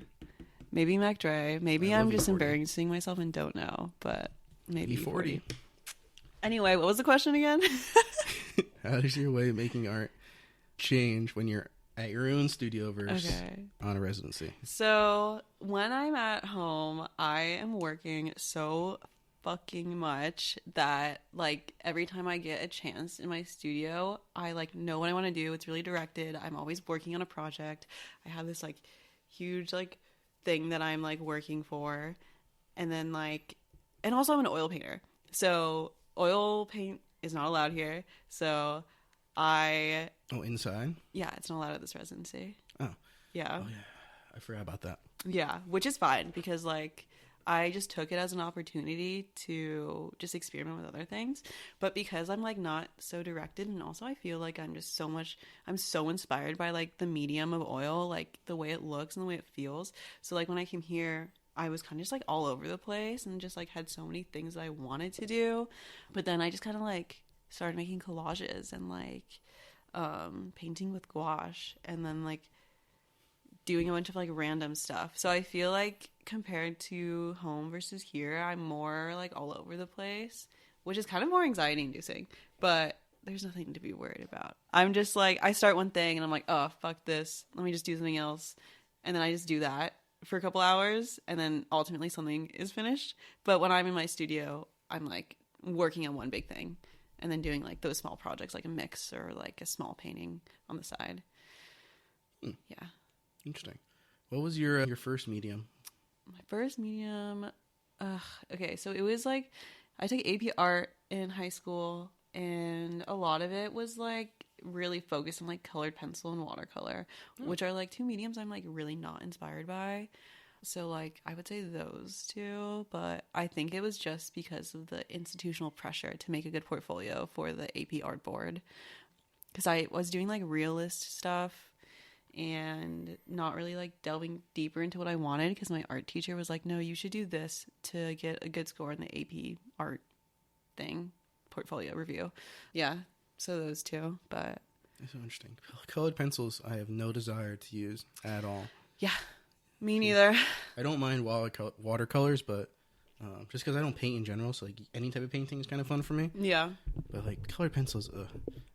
Maybe Mac Dre. Maybe I'm just embarrassing myself and don't know, but maybe E40. Anyway, what was the question again? How does your way of making art change when you're at your own studio versus on a residency? So when I'm at home, I am working so fucking much that like every time I get a chance in my studio, I like know what I want to do. It's really directed. I'm always working on a project. I have this like huge like thing that I'm like working for, and then like, and also I'm an oil painter, so oil paint is not allowed here. So inside? Yeah, it's not allowed at this residency. Yeah. Oh yeah, I forgot about that. Yeah, which is fine because like I just took it as an opportunity to just experiment with other things. But because I'm like not so directed, and also I feel like I'm so inspired by like the medium of oil, like the way it looks and the way it feels. So like when I came here, I was kind of just like all over the place and just like had so many things that I wanted to do. But then I just kind of like started making collages and like painting with gouache, and then like doing a bunch of like random stuff. So I feel like compared to home versus here, I'm more like all over the place, which is kind of more anxiety inducing, but there's nothing to be worried about. I'm just like, I start one thing and I'm like, oh, fuck this. Let me just do something else. And then I just do that for a couple hours and then ultimately something is finished. But when I'm in my studio, I'm like working on one big thing and then doing like those small projects, like a mix or like a small painting on the side. Yeah. Interesting. What was your first medium? My first medium, okay, so it was like, I took AP art in high school, and a lot of it was like really focused on like colored pencil and watercolor, which are like two mediums I'm like really not inspired by. So like I would say those two, but I think it was just because of the institutional pressure to make a good portfolio for the AP art board, because I was doing like realist stuff and not really like delving deeper into what I wanted, because my art teacher was like, no, you should do this to get a good score in the AP art thing, portfolio review. Yeah, so those two. But that's so interesting. Colored pencils I have no desire to use at all. Yeah, me neither. I don't mind watercolors, but just because I don't paint in general, so like any type of painting is kind of fun for me. Yeah, but like colored pencils,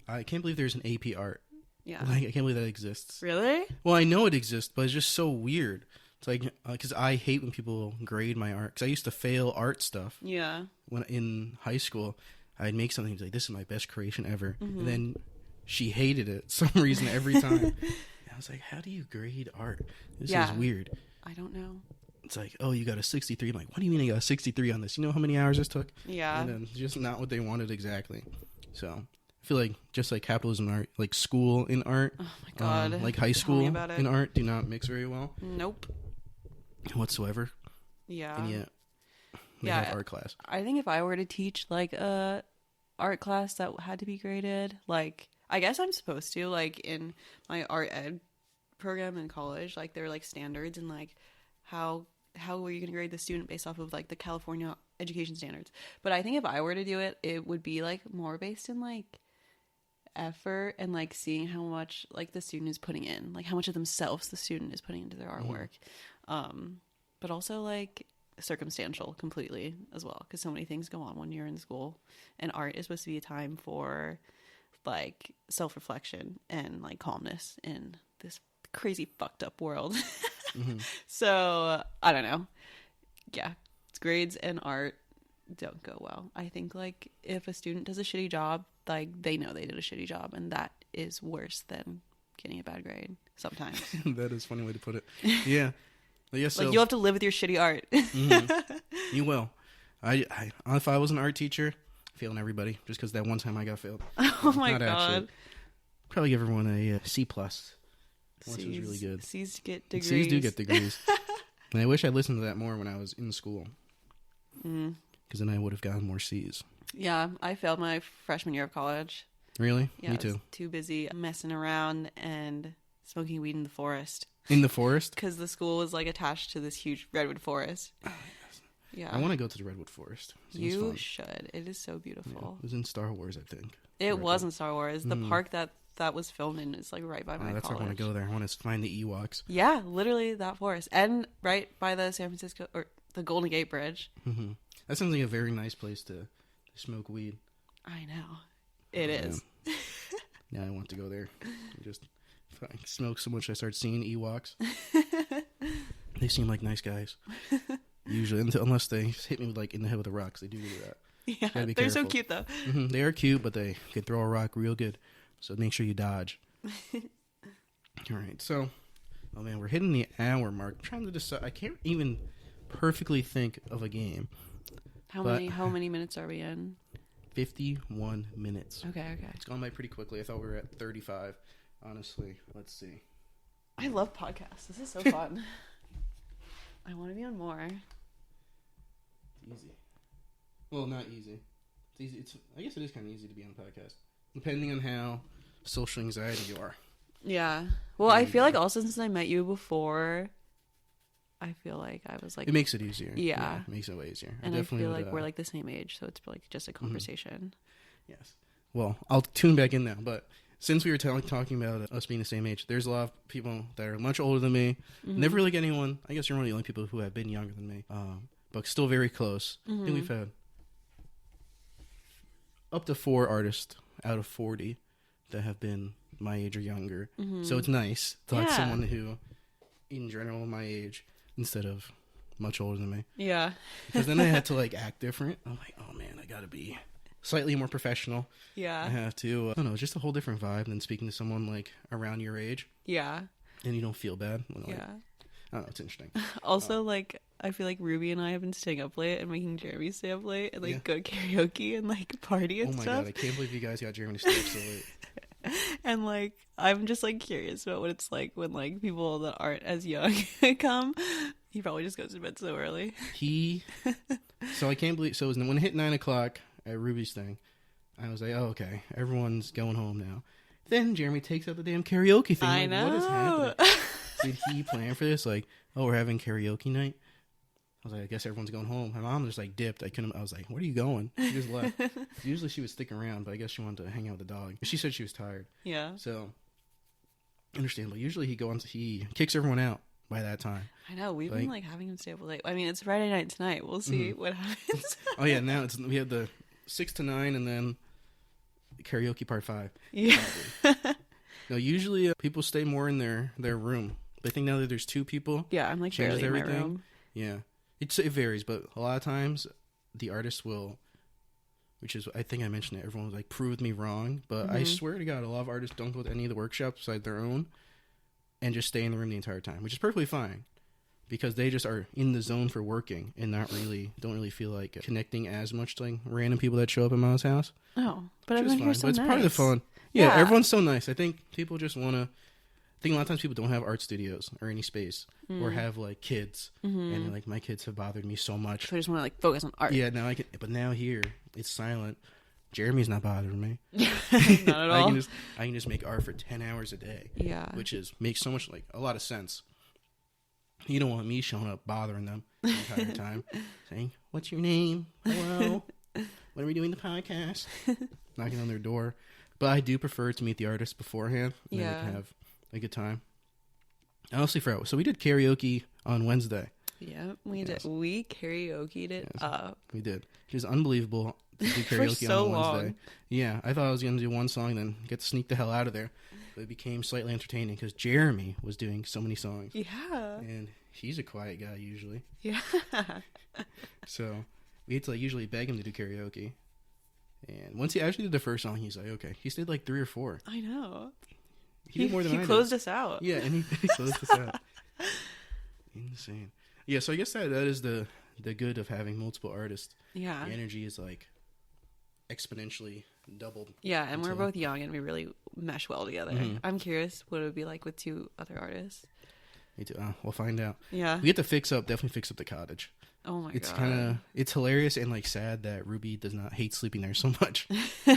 I can't believe there's an AP art. Yeah. Like, I can't believe that exists. Really? Well, I know it exists, but it's just so weird. It's like, because I hate when people grade my art. Because I used to fail art stuff. Yeah. When in high school, I'd make something like, this is my best creation ever. And then she hated it some reason every time. And I was like, how do you grade art? This is weird. I don't know. It's like, oh, you got a 63. I'm like, what do you mean I got a 63 on this? You know how many hours this took? Yeah. And then just not what they wanted exactly. So I feel like just like capitalism in art, like school in art, oh my God, like high school in art do not mix very well. Nope. Whatsoever. Yeah. And yet we have art class. I think if I were to teach like a art class that had to be graded, like I guess I'm supposed to, like in my art ed program in college, like there are like standards and like how were you going to grade the student based off of like the California education standards. But I think if I were to do it, it would be like more based in like effort and like seeing how much like the student is putting in, like how much of themselves the student is putting into their artwork. But also like circumstantial completely as well, because so many things go on when you're in school, and art is supposed to be a time for like self-reflection and like calmness in this crazy fucked up world. So I don't know. Yeah, grades and art don't go well. I think like if a student does a shitty job, like they know they did a shitty job, and that is worse than getting a bad grade sometimes. That is a funny way to put it. Yeah. Yeah, so, like you'll have to live with your shitty art. You will. I if I was an art teacher, failing everybody just because that one time I got failed. Oh my God. Actually. Probably give everyone a C+. Which was really good. C's get degrees. C's do get degrees. And I wish I listened to that more when I was in school. Because then I would have gotten more C's. Yeah, I failed my freshman year of college. Really? Yeah, me too. I was too busy messing around and smoking weed in the forest. In the forest? Because the school was like attached to this huge redwood forest. Oh, yes. Yeah. I want to go to the redwood forest. Seems fun. Should. It is so beautiful. Yeah, it was in Star Wars, I think. It was in Star Wars. The park that was filmed in is like right by my that's college. Why I want to go there. I want to find the Ewoks. Yeah, literally that forest. And right by the San Francisco, or the Golden Gate Bridge. Mm-hmm. That sounds like a very nice place to smoke weed. I know. It is. Yeah, I want to go there. Just smoke so much I start seeing Ewoks. They seem like nice guys. Usually, unless they hit me with like in the head with a rock. They do that. Yeah, they're so cute though. Mm-hmm. They are cute, but they can throw a rock real good. So make sure you dodge. All right, so, oh man, we're hitting the hour mark. I'm trying to decide. I can't even perfectly think of a game. How many minutes are we in? 51 minutes. Okay. It's gone by pretty quickly. I thought we were at 35. Honestly, let's see. I love podcasts. This is so fun. I want to be on more. It's easy. Well, not easy. It's easy. I guess it is kind of easy to be on a podcast, depending on how social anxiety you are. Yeah. Well, I feel like also since I met you before, I feel like I was like... It makes it easier. Yeah. It makes it way easier. And I feel like we're like the same age, so it's like just a conversation. Yes. Well, I'll tune back in now, but since we were talking about us being the same age, there's a lot of people that are much older than me. Never really get anyone. I guess you're one of the only people who have been younger than me, but still very close. I think we've had up to 4 artists out of 40 that have been my age or younger. So it's nice to like someone who, in general, my age instead of much older than me. Yeah. Because then I had to like act different. I'm like, oh man, I gotta be slightly more professional. Yeah. I have to. I don't know, it's just a whole different vibe than speaking to someone like around your age. Yeah. And you don't feel bad. Like, yeah. I don't know, it's interesting. Also, like, I feel like Ruby and I have been staying up late and making Jeremy stay up late and like go to karaoke and like party and stuff. Oh my god, I can't believe you guys got Jeremy to stay up so late. And like, I'm just like curious about what it's like when like people that aren't as young come. He probably just goes to bed so early. So I can't believe. So when it hit 9 o'clock at Ruby's thing, I was like, oh okay, everyone's going home now. Then Jeremy takes out the damn karaoke thing. I like, know. What is happening? Did he plan for this? Like, oh, we're having karaoke night. I was like, I guess everyone's going home. My mom just like dipped. I was like, where are you going? She just left. Usually she would stick around, but I guess she wanted to hang out with the dog. She said she was tired. Yeah. So, understandable. Usually he kicks everyone out by that time. I know. We've been like having him stay up late. I mean, it's Friday night tonight. We'll see what happens. Oh yeah, now we have the 6 to 9 and then karaoke part 5. Yeah. No, usually people stay more in their room. But I think now that there's 2 people, yeah, I'm like barely in my room. Yeah, it varies, but a lot of times the artist will, which is I think I mentioned it. Everyone was like, "Prove me wrong," but I swear to God, a lot of artists don't go to any of the workshops besides their own, and just stay in the room the entire time, which is perfectly fine, because they just are in the zone for working and don't really feel like connecting as much to like random people that show up at Miles' house. Oh, but everyone here's so nice. But it's part of the fun. Yeah, everyone's so nice. I think people just want to. I think a lot of times people don't have art studios or any space or have like kids, and they're like, my kids have bothered me so much. So I just want to like focus on art. Yeah, now I can. But now here it's silent. Jeremy's not bothering me. Not at all. I can just make art for 10 hours a day. Yeah, which makes so much like a lot of sense. You don't want me showing up bothering them the entire time, saying, "What's your name? Hello, when are we doing the podcast?" Knocking on their door. But I do prefer to meet the artist beforehand. And then we can have a good time. I honestly forgot. So we did karaoke on Wednesday. Yeah, we did. We karaoke'd it up. We did. It was unbelievable to do karaoke so on Wednesday. Long. Yeah, I thought I was going to do one song, then get to sneak the hell out of there. But it became slightly entertaining because Jeremy was doing so many songs. Yeah. And he's a quiet guy usually. Yeah. So we had to like usually beg him to do karaoke. And once he actually did the first song, he's like, okay. He stayed like 3 or 4. I know. He did more than I did. He closed us out. Yeah, and he closed us out. Insane. Yeah, so I guess that is the good of having multiple artists. Yeah. The energy is like exponentially doubled. Yeah, and we're both young and we really mesh well together. I'm curious what it would be like with 2 other artists. Me too. We'll find out. Yeah. We get to definitely fix up the cottage. Oh my God. It's hilarious and like sad that Ruby does not hate sleeping there so much. Yeah.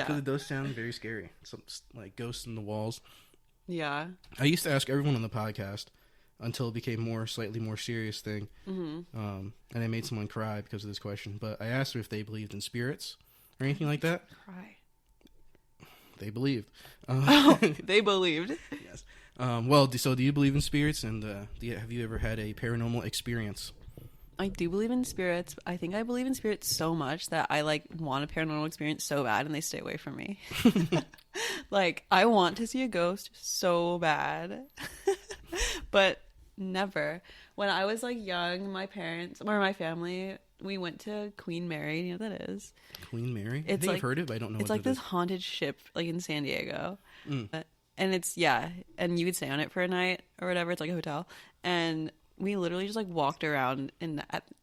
Because it does sound very scary. Some like ghosts in the walls. Yeah. I used to ask everyone on the podcast until it became slightly more serious thing. And I made someone cry because of this question. But I asked them if they believed in spirits or anything like that. Cry. They believed. They believed. Yes. Well, so do you believe in spirits? And have you ever had a paranormal experience? I do believe in spirits. I think I believe in spirits so much that I like want a paranormal experience so bad and they stay away from me. Like, I want to see a ghost so bad. But never. When I was like young, my parents or my family, we went to Queen Mary. You know what that is? Queen Mary? It's I think like, I've heard it, but I don't know it's what like it this is. haunted ship like in San Diego. And it's, and you could stay on it for a night or whatever. It's like a hotel. And we literally just like walked around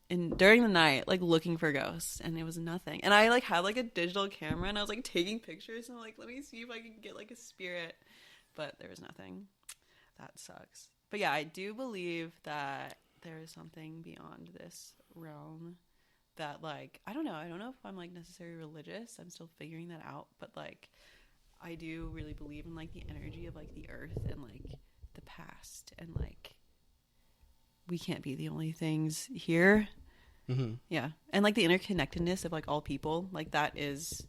during the night, like looking for ghosts, and it was nothing. And I like had like a digital camera, and I was like taking pictures, and I'm like, let me see if I can get like a spirit, but there was nothing. That sucks. But yeah, I do believe that there is something beyond this realm that like I don't know if I'm like necessarily religious. I'm still figuring that out, but like I do really believe in like the energy of like the earth and like the past, and like we can't be the only things here. Yeah. And like the interconnectedness of like all people, like that is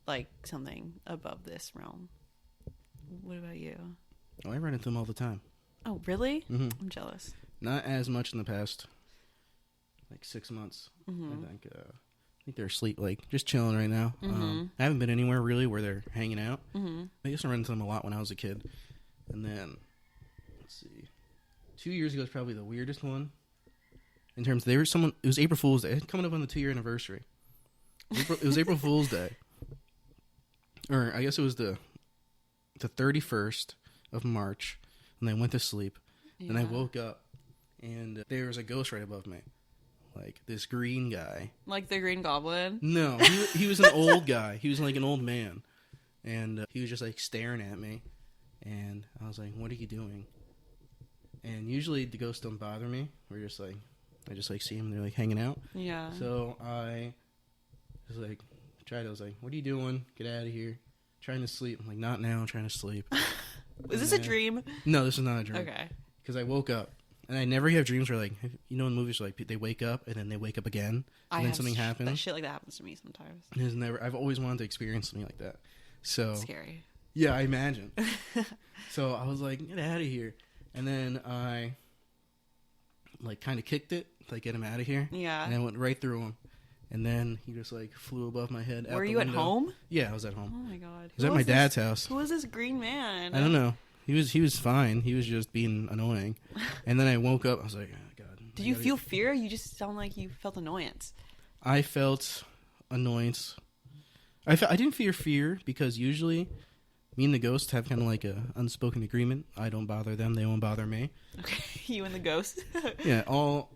like something above this realm. What about you? Oh, I run into them all the time. Oh, really? Mm-hmm. I'm jealous. Not as much in the past, like 6 months. Mm-hmm. I think they're asleep, like just chilling right now. Mm-hmm. I haven't been anywhere really where they're hanging out. Mm-hmm. I used to run into them a lot when I was a kid. And then, let's see, 2 years ago was probably the weirdest one. In terms, it was April Fool's Day. It's coming up on the 2-year anniversary. It was April Fool's Day. Or I guess it was the 31st of March. And I went to sleep. Yeah. And I woke up. And there was a ghost right above me. Like this green guy. Like the Green Goblin? No, he was an old guy. He was like an old man. And he was just like staring at me. And I was like, what are you doing? And usually the ghosts don't bother me. I just like see them. They're like hanging out. Yeah. So I was like, I was like, what are you doing? Get out of here. Trying to sleep. I'm like, not now. I'm trying to sleep. Was this a dream? No, this is not a dream. Okay. Because I woke up. And I never have dreams where, like, you know, in movies, like, they wake up and then they wake up again. And then something happens. That shit like that happens to me sometimes. I've always wanted to experience something like that. So. It's scary. Yeah, I imagine. So I was like, get out of here. And then I, like, kind of kicked it to, like, get him out of here. Yeah. And I went right through him. And then he just, like, flew above my head. Were you at home? Yeah, I was at home. Oh, my God. I was at my dad's house. Who was this green man? I don't know. He was fine. He was just being annoying. And then I woke up. I was like, oh, God. Did you feel fear? You just sound like you felt annoyance. I felt annoyance. I didn't fear because usually me and the ghost have kind of like a unspoken agreement. I don't bother them. They won't bother me. Okay. You and the ghost? Yeah, all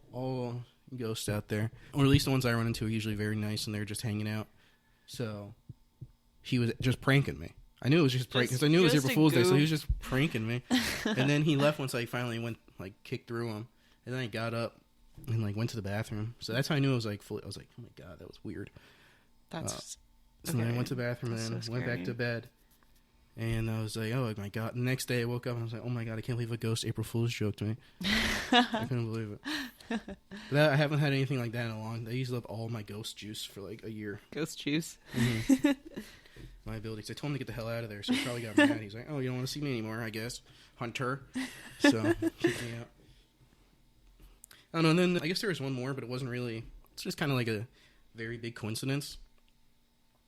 ghosts out there. Or at least the ones I run into are usually very nice and they're just hanging out. So he was just pranking me. I knew it was just prank because I knew it was April Fool's Day, so he was just pranking me. And then he left once I finally went, like, kicked through him. And then I got up and, like, went to the bathroom. So that's how I knew it was, like, fully. I was like, oh, my God, that was weird. So then I went to the bathroom and then went back to bed. And I was like, oh, my God. The next day I woke up and I was like, oh, my God, I can't believe a ghost April Fool's joked me. I couldn't believe it. But I haven't had anything like that in a long time. I used up all my ghost juice for, like, a year. Ghost juice. Mm-hmm. My abilities. I told him to get the hell out of there, so he probably got mad. He's like, oh, you don't want to see me anymore, I guess. Hunter. So, kicked me out. I don't know, and then I guess there was one more, but it wasn't really... It's just kind of like a very big coincidence.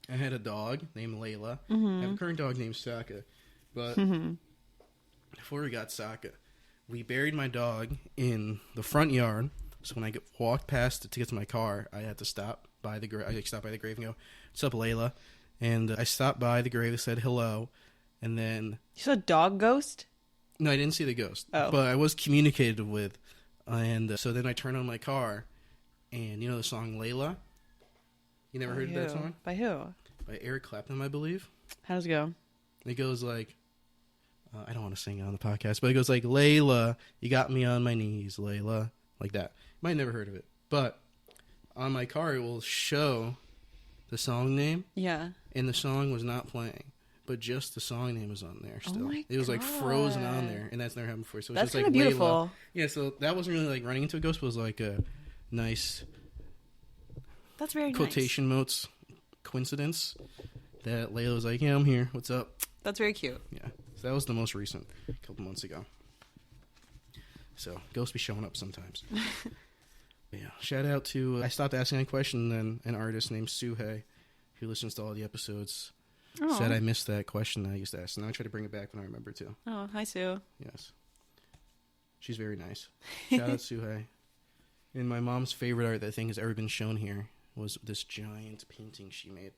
I had a dog named Layla. Mm-hmm. I have a current dog named Saka. But before we got Saka, we buried my dog in the front yard. So when I walked past it to get to my car, I had to stop by the grave. I stopped by the grave and go, what's up, Layla? And I stopped by the grave, said hello, and then... You saw a dog ghost? No, I didn't see the ghost. Oh. But I was communicated with. And so then I turned on my car, and you know the song Layla? You never heard of that song? By who? By Eric Clapton, I believe. How does it go? It goes like... I don't want to sing it on the podcast, but it goes like, Layla, you got me on my knees, Layla. Like that. You might have never heard of it. But on my car, it will show the song name. Yeah. And the song was not playing, but just the song name was on there still. Oh my it was like God. frozen on there, and that's never happened before. So it's That's just like kind of beautiful. Layla. Yeah, so that wasn't really like running into a ghost, but it was like a nice That's very quotation notes coincidence that Layla was like, yeah, I'm here. What's up? That's very cute. Yeah. So that was the most recent, a couple months ago. So ghosts be showing up sometimes. Yeah. Shout out to, I stopped asking a question, then an artist named Suhei, who listens to all the episodes, said I missed that question that I used to ask. And I try to bring it back when I remember to. Oh, hi, Sue. Yes. She's very nice. Shout out Suhei. And my mom's favorite art that I think has ever been shown here was this giant painting she made.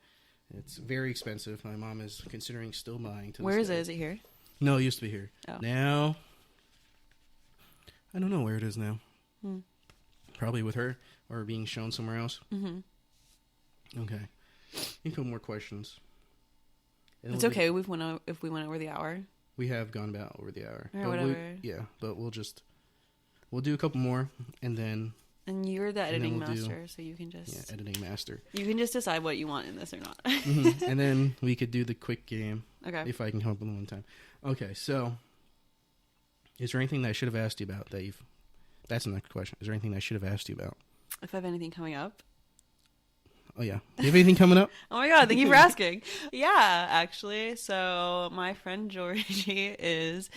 It's very expensive. My mom is considering still buying. Where is it? Is it here? No, it used to be here. Oh. Now, I don't know where it is now. Probably with her or being shown somewhere else. Mm-hmm. Okay. A couple more questions. And It's okay. If we went over the hour. We have gone about over the hour. Or whatever. But we'll do a couple more and then. And you're the editing master, so you can just. Yeah, editing master. You can just decide what you want in this or not. Mm-hmm. And then we could do the quick game. Okay. If I can come up with one time. Okay, so. Is there anything that I should have asked you about that you've. That's the next question. Is there anything I should have asked you about? If I have anything coming up? Oh yeah. Do you have anything coming up? Oh my god, thank you for asking. Yeah, actually. So my friend Georgie is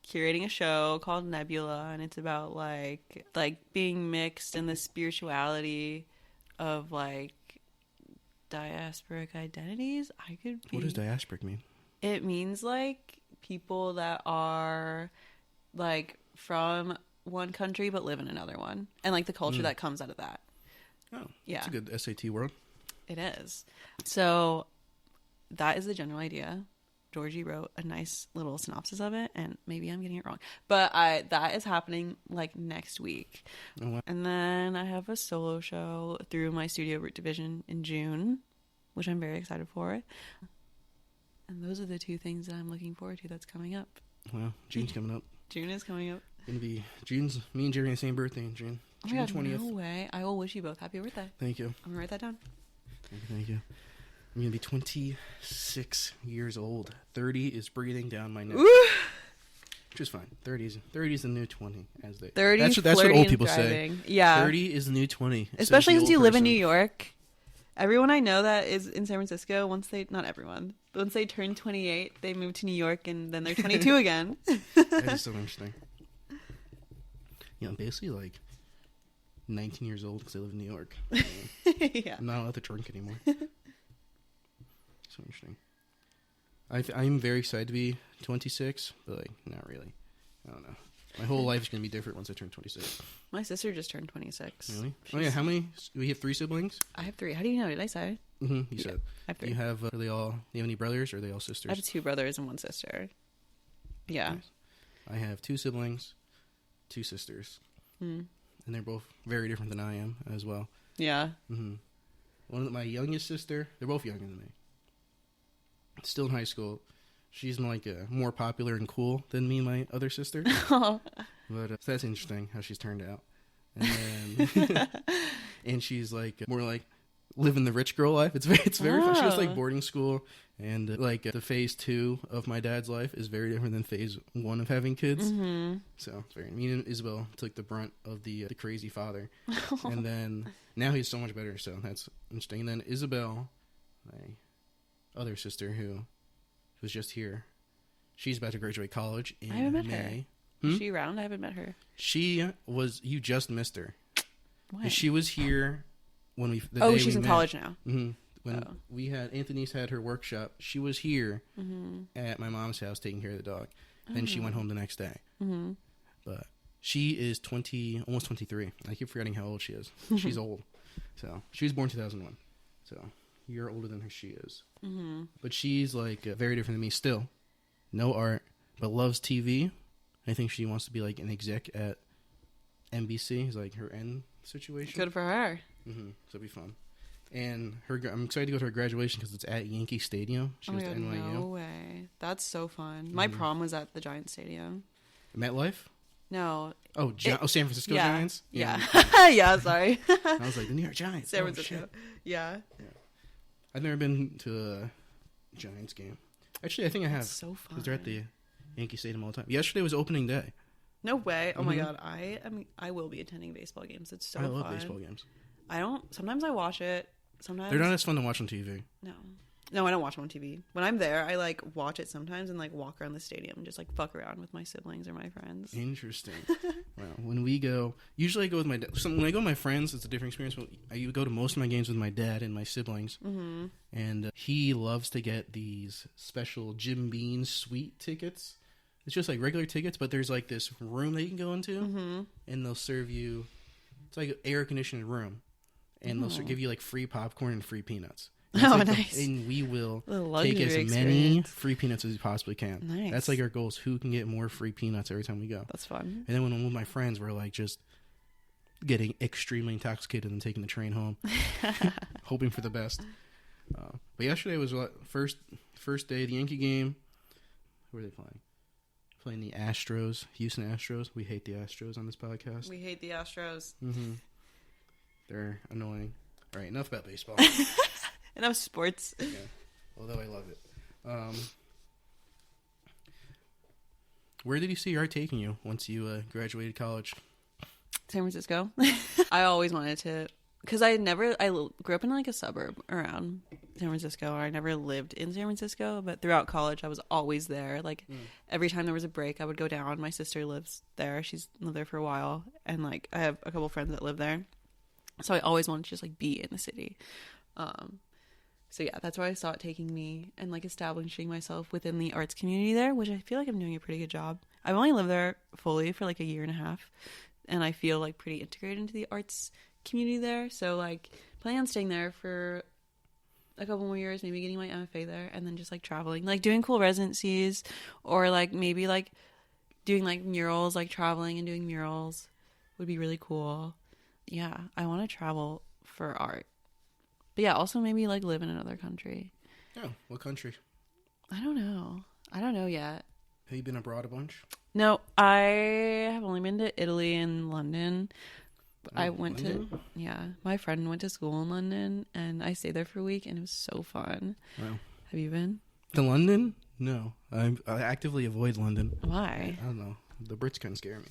curating a show called Nebula, and it's about like being mixed in the spirituality of like diasporic identities. What does diasporic mean? It means like people that are like from one country but live in another one, and like the culture that comes out of that. Oh, yeah, it's a good SAT word. It is. So that is the general idea. Georgie wrote a nice little synopsis of it, and maybe I'm getting it wrong, but that is happening like next week. Oh, wow. And then I have a solo show through my Studio Root division in June, which I'm very excited for. And those are the two things that I'm looking forward to that's coming up. Wow, June's coming up. June is coming up. Gonna be June's. Me and Jerry have the same birthday in June. Oh June my God, 20th. no way. I will wish you both happy birthday. Thank you. I'm gonna write that down. Thank you. I'm gonna be 26 years old. 30 is breathing down my neck. Ooh. Which is fine. 30 is the new 20, as they. 30. That's what old people thriving. say. Yeah. 30 is the new 20. Especially since you live in person. New York. Everyone I know that is in San Francisco, not everyone, once they turn 28, they move to New York, and then they're 22 again. That is so interesting. Yeah, I'm basically like 19 years old because I live in New York. Yeah. I'm not allowed to drink anymore. So interesting. I'm very excited to be 26, but like not really. I don't know. My whole life is going to be different once I turn 26. My sister just turned 26. Really? Oh yeah, how many? We have 3 siblings? I have 3. How do you know? Did I say? Mm-hmm, you said. I have 3. Do you have, do you have any brothers, or are they all sisters? I have 2 brothers and 1 sister. Yeah. Nice. I have 2 siblings, 2 sisters. And they're both very different than I am as well. Yeah. My youngest sister, they're both younger than me. Still in high school. She's like more popular and cool than me and my other sister. But so that's interesting how she's turned out. And then, and she's like more like living the rich girl life. It's very fun. She was like boarding school, and like the phase 2 of my dad's life is very different than phase 1 of having kids. So it's very. Me and Isabel took the brunt of the crazy father, and then now he's so much better. So that's interesting. And then Isabel, my other sister, who was just here, she's about to graduate college in May. I haven't met her. Is she around? I haven't met her. She was. You just missed her. What? She was here when we. She's in college now. When we had Anthony's had her workshop, she was here at my mom's house taking care of the dog. Then she went home the next day. But she is almost 23. I keep forgetting how old she is. She's old. So she was born 2001. So a year older than she is. But she's like very different than me still. No art, but loves TV. I think she wants to be like an exec at NBC. Is like her end situation. Good for her. So it'll be fun. And I'm excited to go to her graduation because it's at Yankee Stadium. She goes to NYU. No way. That's so fun. My prom was at the Giants Stadium. MetLife? No. Oh, San Francisco Giants? Yeah. Yeah, sorry. I was like, the New York Giants. San Francisco. Shit. Yeah. I've never been to a Giants game. Actually, I think I have. It's so fun. Because they're at the Yankee Stadium all the time. Yesterday was opening day. No way. Oh my God. I will be attending baseball games. It's so fun. I love baseball games. Sometimes I watch it. Sometimes they're not as fun to watch on TV. No, I don't watch them on TV. When I'm there, I like watch it sometimes and like walk around the stadium and just like fuck around with my siblings or my friends. Interesting. Well, when we go, usually I go with my dad. When I go with my friends, it's a different experience. I go to most of my games with my dad and my siblings, and he loves to get these special Jim Beam suite tickets. It's just like regular tickets, but there's like this room that you can go into, and they'll serve you. It's like an air conditioned room. And they'll give you like free popcorn and free peanuts. And nice. And we will take as many free peanuts as we possibly can. Nice. That's like our goal is who can get more free peanuts every time we go. That's fun. And then when I'm with my friends, we're like just getting extremely intoxicated and taking the train home, hoping for the best. But yesterday was first day of the Yankee game. Who are they playing? Playing the Astros, Houston Astros. We hate the Astros on this podcast. We hate the Astros. They're annoying. All right, enough about baseball. Enough sports. Yeah, although I love it. Where did you see art taking you once you graduated college? San Francisco. I always wanted to because grew up in like a suburb around San Francisco. I never lived in San Francisco, but throughout college I was always there. Like every time there was a break I would go down. My sister lives there. She's lived there for a while, and like I have a couple friends that live there, so I always wanted to just like be in the city. So yeah, that's why I saw it taking me and like establishing myself within the arts community there, which I feel like I'm doing a pretty good job. I've only lived there fully for like a year and a half, and I feel like pretty integrated into the arts community there. So like planning on staying there for a couple more years, maybe getting my MFA there, and then just like traveling, like doing cool residencies, or like maybe like doing like murals, like traveling and doing murals would be really cool. Yeah, I want to travel for art. But yeah, also maybe like live in another country. Oh, what country? I don't know yet. Have you been abroad a bunch? No, I have only been to Italy and London. I went London? my friend went to school in London, and I stayed there for a week, and it was so fun. Wow. Have you been? To London? No. I actively avoid London. Why? I don't know. The Brits kind of scare me.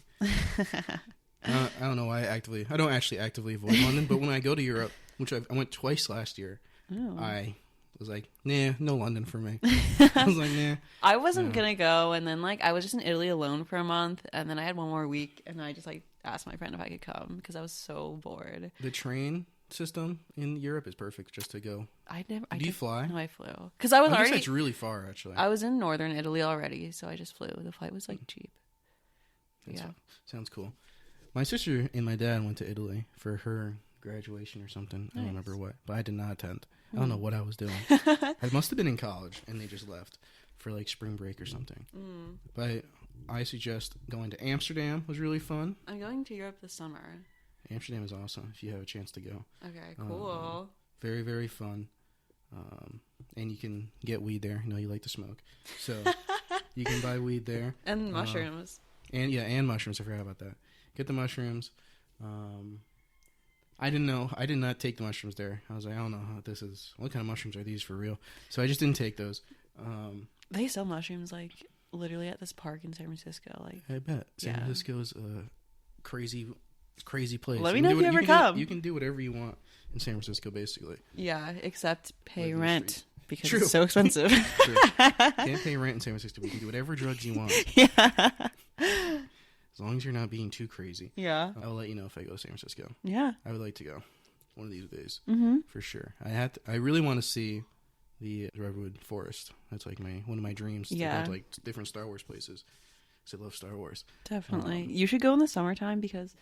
I don't know why I don't actually actively avoid London, but when I go to Europe, which I went twice last year, I was like, nah, no London for me. I was like, nah. I wasn't gonna go, and then like I was just in Italy alone for a month, and then I had one more week, and I just like asked my friend if I could come because I was so bored. The train system in Europe is perfect just to go. Do you fly? No, I flew because I was I guess already. that's really far, actually. I was in northern Italy already, so I just flew. The flight was like cheap. Sounds cool. My sister and my dad went to Italy for her graduation or something. Nice. I don't remember what, but I did not attend. I don't know what I was doing. I must have been in college, and they just left for like spring break or something. But I suggest going to Amsterdam. Was really fun. I'm going to Europe this summer. Amsterdam is awesome if you have a chance to go. Okay, cool. Very, very fun. And you can get weed there. I know you like to smoke, so you can buy weed there and mushrooms. And mushrooms. I forgot about that. Get the mushrooms. I didn't know. I did not take the mushrooms there. I was like, I don't know how this is. What kind of mushrooms are these for real? So I just didn't take those. They sell mushrooms like literally at this park in San Francisco. Like I bet San Francisco is a crazy place. Let me know if you ever come. You can do whatever you want in San Francisco, basically. Yeah, except pay rent because True. it's so expensive. True. Can't pay rent in San Francisco. But you can do whatever drugs you want. Yeah. As long as you're not being too crazy. Yeah. I will let you know if I go to San Francisco. Yeah. I would like to go one of these days. Mm-hmm. For sure. I really want to see the Redwood Forest. That's like one of my dreams. To go to like different Star Wars places. Because I love Star Wars. Definitely. You should go in the summertime because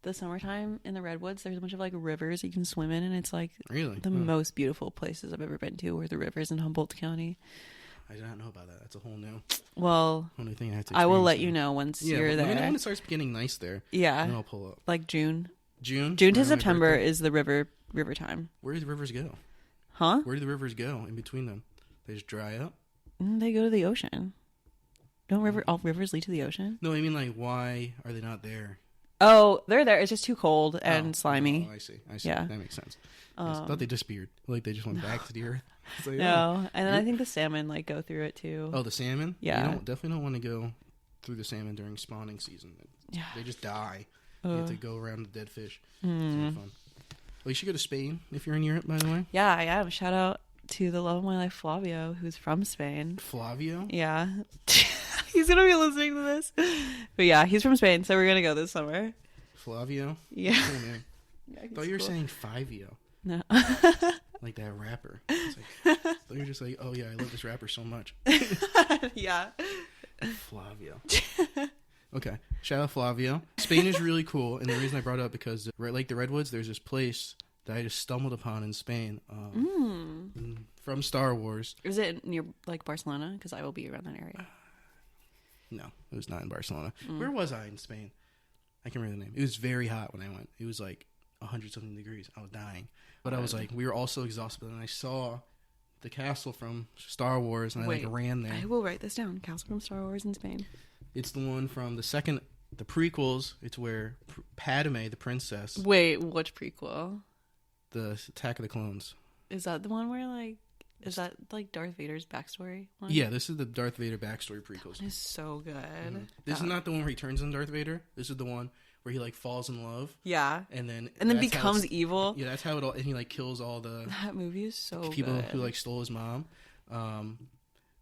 the summertime in the Redwoods, there's a bunch of like rivers you can swim in, and it's like really the most beautiful places I've ever been to were the rivers in Humboldt County. I did not know about that. That's a whole new thing I have to experience. I will let you know once you're there. Let me know when it starts getting nice there. Yeah. And I'll pull up. Like June. June to September is the river time. Where do the rivers go? Huh? Where do the rivers go in between them? They just dry up? They go to the ocean. Don't all rivers lead to the ocean? No, I mean like why are they not there? Oh, they're there. It's just too cold and slimy. Oh, I see. Yeah. That makes sense. I thought they disappeared. Like they just went back to the earth. Like, no, and then I think the salmon like go through it too. Oh, the salmon? Yeah. You definitely don't want to go through the salmon during spawning season. Yeah. They just die. You have to go around the dead fish. It's not fun. Well, you should go to Spain if you're in Europe, by the way. Yeah, I am. Shout out to the love of my life, Flavio, who's from Spain. Flavio? Yeah. He's going to be listening to this. But yeah, he's from Spain, so we're going to go this summer. Flavio? Yeah. Cool name. I thought you were saying Fivio. No. Like that rapper. I thought you were just like, oh yeah, I love this rapper so much. Yeah. Flavio. Okay. Shout out Flavio. Spain is really cool, and the reason I brought it up because like the Redwoods, there's this place that I just stumbled upon in Spain from Star Wars. Is it near like Barcelona? Because I will be around that area. No, it was not in Barcelona. Where was I in Spain? I can't remember the name. It was very hot when I went. It was like 100-something degrees. I was dying. But I was like, we were all so exhausted. And I saw the castle from Star Wars, and I like ran there. I will write this down. Castle from Star Wars in Spain. It's the one from the prequels. It's where Padme, the princess. Wait, which prequel? The Attack of the Clones. Is that the one where like Is that like Darth Vader's backstory one? Yeah, this is the Darth Vader backstory prequels. That is so good. Mm-hmm. This is not the one where he turns into Darth Vader. This is the one where he like falls in love. Yeah. And then becomes evil. Yeah, that's how it all. And he like kills all the. That movie is so people good. who like stole his mom.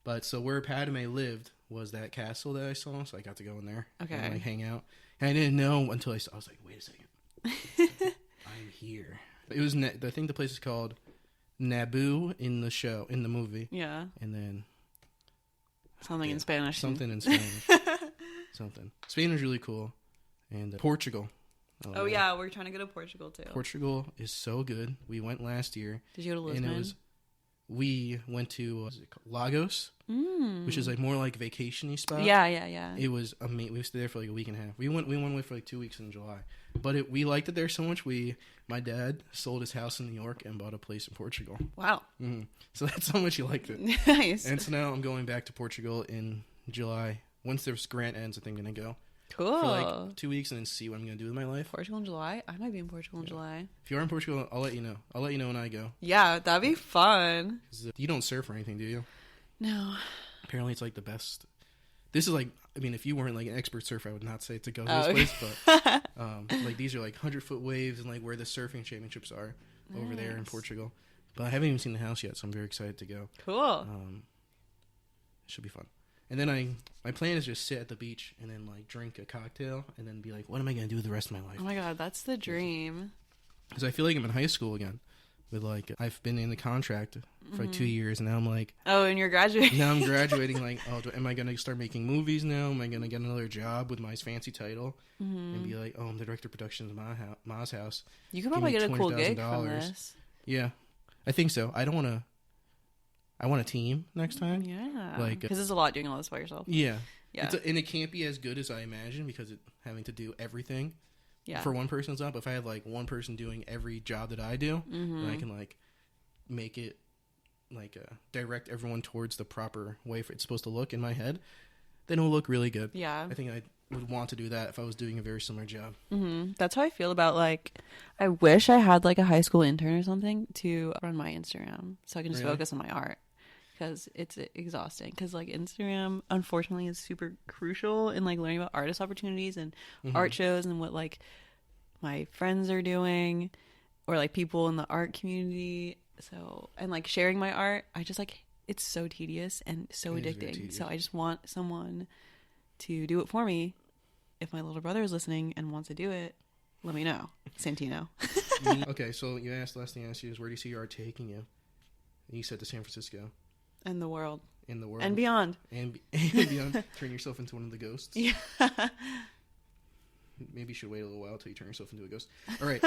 But so where Padme lived was that castle that I saw, so I got to go in there and like hang out. And I didn't know until I was like, wait a second, I'm here. It was I think the place is called Naboo in the movie. Yeah. And then something in Spanish. Something in Spanish. Something. Spain is really cool, and Portugal. Oh yeah, we're trying to go to Portugal too. Portugal is so good. We went last year. Did you go to Lisbon? We went to Lagos, which is like more like vacation-y spot. Yeah. It was amazing. We stayed there for like a week and a half. We went away for like 2 weeks in July. But we liked it there so much. My dad sold his house in New York and bought a place in Portugal. Wow. Mm-hmm. So that's how much he liked it. Nice. And so now I'm going back to Portugal in July. Once this grant ends, I think I'm going to go. Cool. For like 2 weeks and then see what I'm going to do with my life. Portugal in July? I might be in Portugal in July. If you are in Portugal, I'll let you know. I'll let you know when I go. Yeah, that'd be fun. You don't surf or anything, do you? No. Apparently it's like the best. This is like, I mean, if you weren't like an expert surfer, I would not say to go to this place. But like these are like 100-foot waves and like where the surfing championships are over there in Portugal. But I haven't even seen the house yet, so I'm very excited to go. Cool. It should be fun. And then my plan is just sit at the beach and then like drink a cocktail and then be like, what am I going to do with the rest of my life? Oh my God, that's the dream. Because I feel like I'm in high school again. With like, I've been in the contract for like 2 years and now I'm like... Oh, and you're graduating. Now I'm graduating like, am I going to start making movies now? Am I going to get another job with my fancy title? And be like, I'm the director of productions at Ma's house. You could probably get a cool gig from this. Yeah, I think so. I want a team next time. Yeah. Like, because it's a lot doing all this by yourself. Yeah. Yeah. And it can't be as good as I imagine because having to do everything for one person's job. If I have like one person doing every job that I do, then I can like make it like direct everyone towards the proper way it's supposed to look in my head, then it'll look really good. Yeah. I think I would want to do that if I was doing a very similar job. That's how I feel about like, I wish I had like a high school intern or something to run my Instagram so I can just focus on my art. Because it's exhausting. Because like Instagram, unfortunately, is super crucial in like learning about artist opportunities and art shows and what like my friends are doing, or like people in the art community. So and like sharing my art, I just like it's so tedious and so addicting. So I just want someone to do it for me. If my little brother is listening and wants to do it, let me know, Santino. Okay, so last thing I asked you is where do you see your art taking you? And you said to San Francisco. And the world. In the world. And beyond. And beyond. Turn yourself into one of the ghosts. Yeah. Maybe you should wait a little while till you turn yourself into a ghost. All right.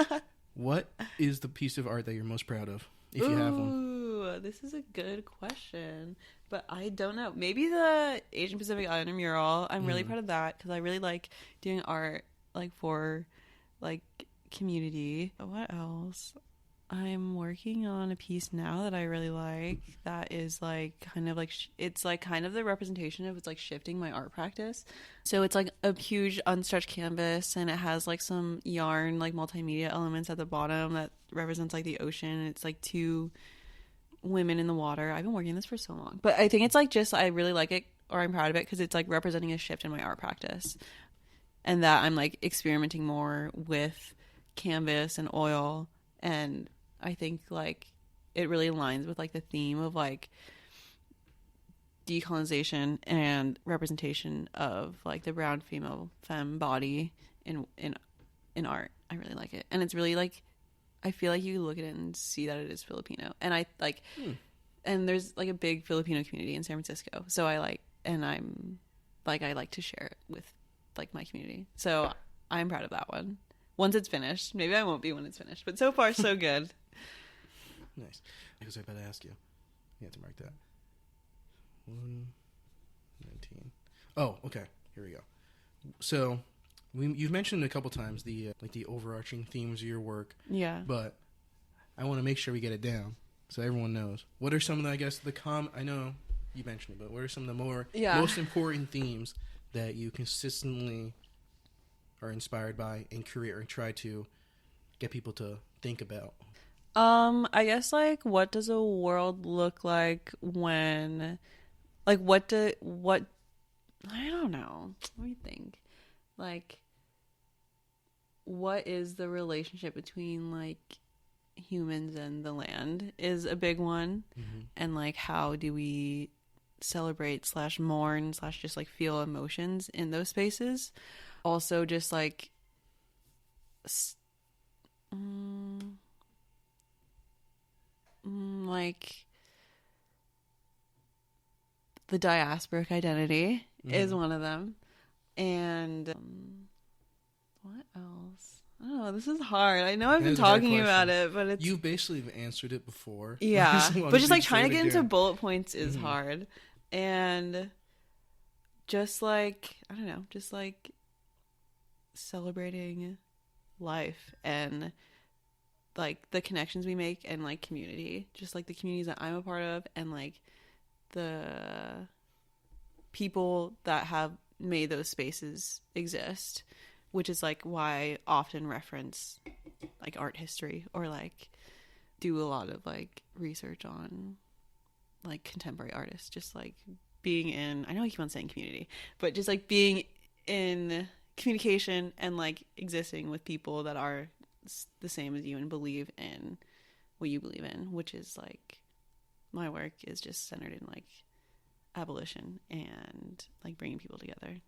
What is the piece of art that you're most proud of, if you have one? Ooh, this is a good question. But I don't know. Maybe the Asian Pacific Islander mural. I'm really proud of that because I really like doing art like for like community. What else? I'm working on a piece now that I really like that is like kind of like it's like kind of the representation of it's like shifting my art practice. So it's like a huge unstretched canvas and it has like some yarn like multimedia elements at the bottom that represents like the ocean. It's like two women in the water. I've been working on this for so long, but I think it's like just I really like it or I'm proud of it because it's like representing a shift in my art practice and that I'm like experimenting more with canvas and oil. And I think like it really aligns with like the theme of like decolonization and representation of like the brown femme body in art. I really like it. And it's really like I feel like you look at it and see that it is Filipino. And I like and there's like a big Filipino community in San Francisco. So I like and I'm like I like to share it with like my community. So I'm proud of that one. Once it's finished. Maybe I won't be when it's finished. But so far, so good. Nice. Because I better ask you. You have to mark that. 119. Oh, okay. Here we go. So, you've mentioned a couple times the like the overarching themes of your work. Yeah. But I want to make sure we get it down so everyone knows. What are some of the, I guess, I know you mentioned it, but what are some of the most important themes that you consistently are inspired by and create or try to get people to think about? I guess like what does a world look like when like what I don't know. Let me think. Like what is the relationship between like humans and the land is a big one. Mm-hmm. And like how do we celebrate / mourn / just like feel emotions in those spaces. Also just like like the diasporic identity is one of them. And what else? I don't know. This is hard. I know I've been talking about it, but it's... You basically have answered it before. Yeah. But just like trying to get into bullet points is hard. And just like, I don't know, just like celebrating life and like the connections we make and like community, just like the communities that I'm a part of and like the people that have made those spaces exist, which is like why I often reference like art history or like do a lot of like research on like contemporary artists, just like being in, I know I keep on saying community, but just like being in communication and like existing with people that are the same as you and believe in what you believe in, which is like my work is just centered in like abolition and like bringing people together.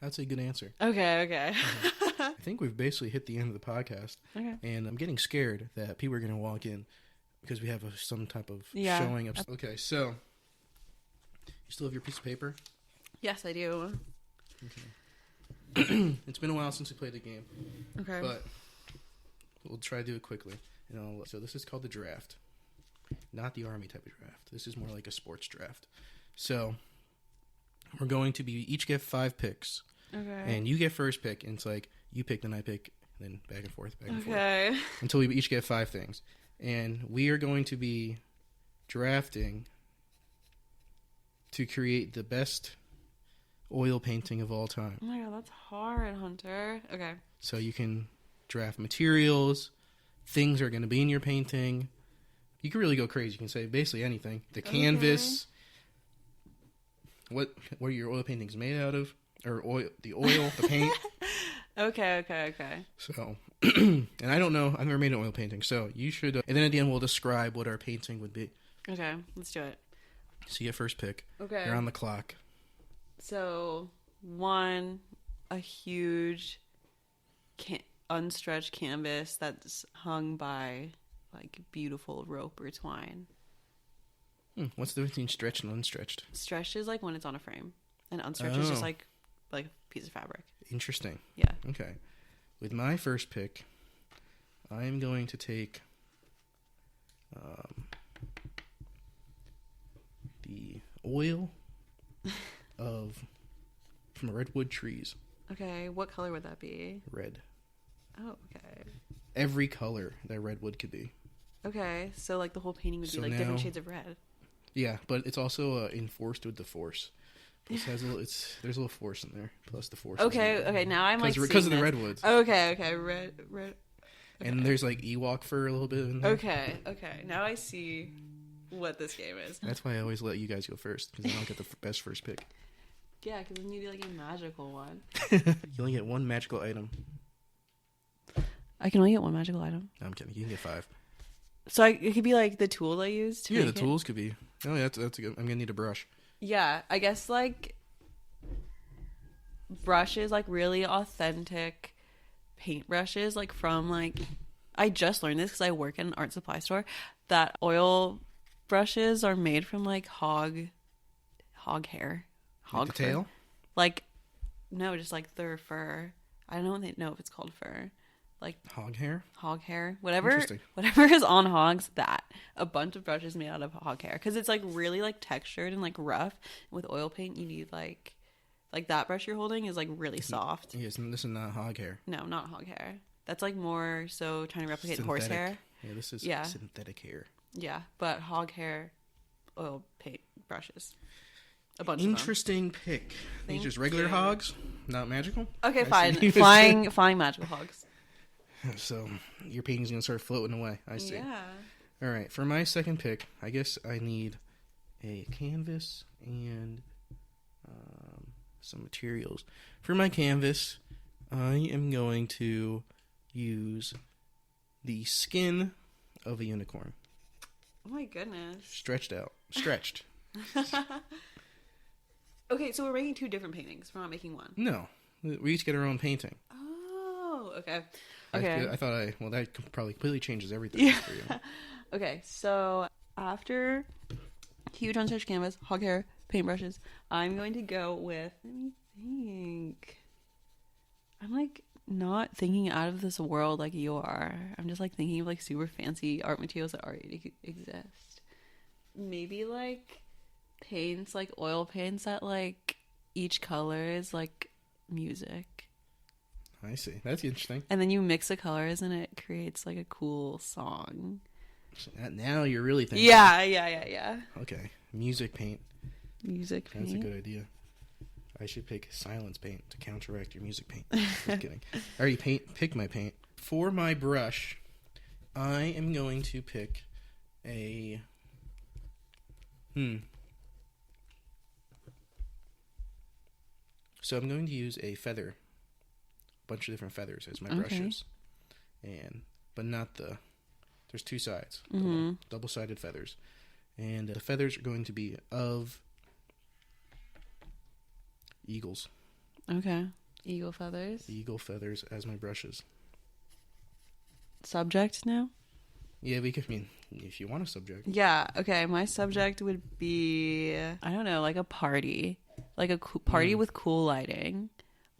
That's a good answer. Okay. I think we've basically hit the end of the podcast. Okay. And I'm getting scared that people are going to walk in because we have some type of showing up. Okay, so you still have your piece of paper? Yes, I do. Okay. It's been a while since we played the game. Okay. But we'll try to do it quickly. So this is called the draft. Not the army type of draft. This is more like a sports draft. So we're going to each get 5 picks. Okay. And you get first pick, and it's like you pick, then I pick, then back and forth, Okay. until we each get 5 things. And we are going to be drafting to create the best oil painting of all time. Oh my god, that's hard, Hunter. Okay. So you can draft materials, things are going to be in your painting. You can really go crazy. You can say basically anything. The canvas, what are your oil paintings made out of? Or the paint. Okay. So, and I don't know. I've never made an oil painting. So you should. And then at the end, we'll describe what our painting would be. Okay, let's do it. So you get first pick. Okay. You're on the clock. So, 1, a huge unstretched canvas that's hung by like beautiful rope or twine. What's the difference between stretched and unstretched? Stretched is like when it's on a frame, and unstretched is just like a piece of fabric. Interesting. Yeah. Okay. With my first pick, I am going to take the oil from redwood trees. Okay, what color would that be? Red. Oh, okay. Every color that redwood could be. Okay, so like the whole painting would be like different shades of red. Yeah, but it's also enforced with the force. Plus there's a little force in there. Plus the force. Okay. Now I'm like because of the redwoods. Okay, red. Okay. And there's like Ewok fur a little bit in there. Okay. Now I see what this game is. That's why I always let you guys go first, because I don't get the best first pick. Yeah, because then you do like a magical one. You only get 1 magical item. I can only get 1 magical item. No, I'm kidding. You can get 5. So it could be like the tool I use to make it? Tools could be. Oh, yeah, that's a good. I'm gonna need a brush. Yeah, I guess like brushes, like really authentic paint brushes, like from like I just learned this because I work in an art supply store, that oil brushes are made from like hog hair, like the tail. Like no, just like their fur. I don't know if it's called fur. Like hog hair, whatever is on hogs. That a bunch of brushes made out of hog hair, because it's like really like textured and like rough. With oil paint, you need like that brush you're holding is like really soft. Yes, this is not hog hair. No, not hog hair. That's like more so trying to replicate synthetic. Horsehair. Yeah, this is synthetic hair. Yeah, but hog hair oil paint brushes. A bunch Interesting of them. Pick. These just regular hogs, not magical. Okay, fine. Flying magical hogs. So your painting's going to start floating away. I see. Yeah. All right. For my second pick, I guess I need a canvas and some materials. For my canvas, I am going to use the skin of a unicorn. Oh my goodness. Stretched. Okay, so we're making 2 different paintings. We're not making one. No. We each get our own painting. Oh, okay. I thought that probably completely changes everything for you. Okay, so after huge unstretched canvas, hog hair, paintbrushes, I'm going to go with, let me think. I'm like not thinking out of this world like you are. I'm just like thinking of like super fancy art materials that already exist. Maybe like paints, like oil paints that like each color is like music. I see. That's interesting. And then you mix the colors and it creates like a cool song. Now you're really thinking. Yeah. Okay. Music paint. Music paint. That's a good idea. I should pick silence paint to counteract your music paint. Just kidding. I already picked my paint. For my brush, I am going to pick a... So I'm going to use a feather. A bunch of different feathers as my brushes. But not the... There's 2 sides. Double-sided feathers. And the feathers are going to be of... eagles. Okay. Eagle feathers. Eagle feathers as my brushes. Subject now? Yeah, if you want a subject. Yeah, okay. My subject would be, I don't know, like a party. Like a party with cool lighting.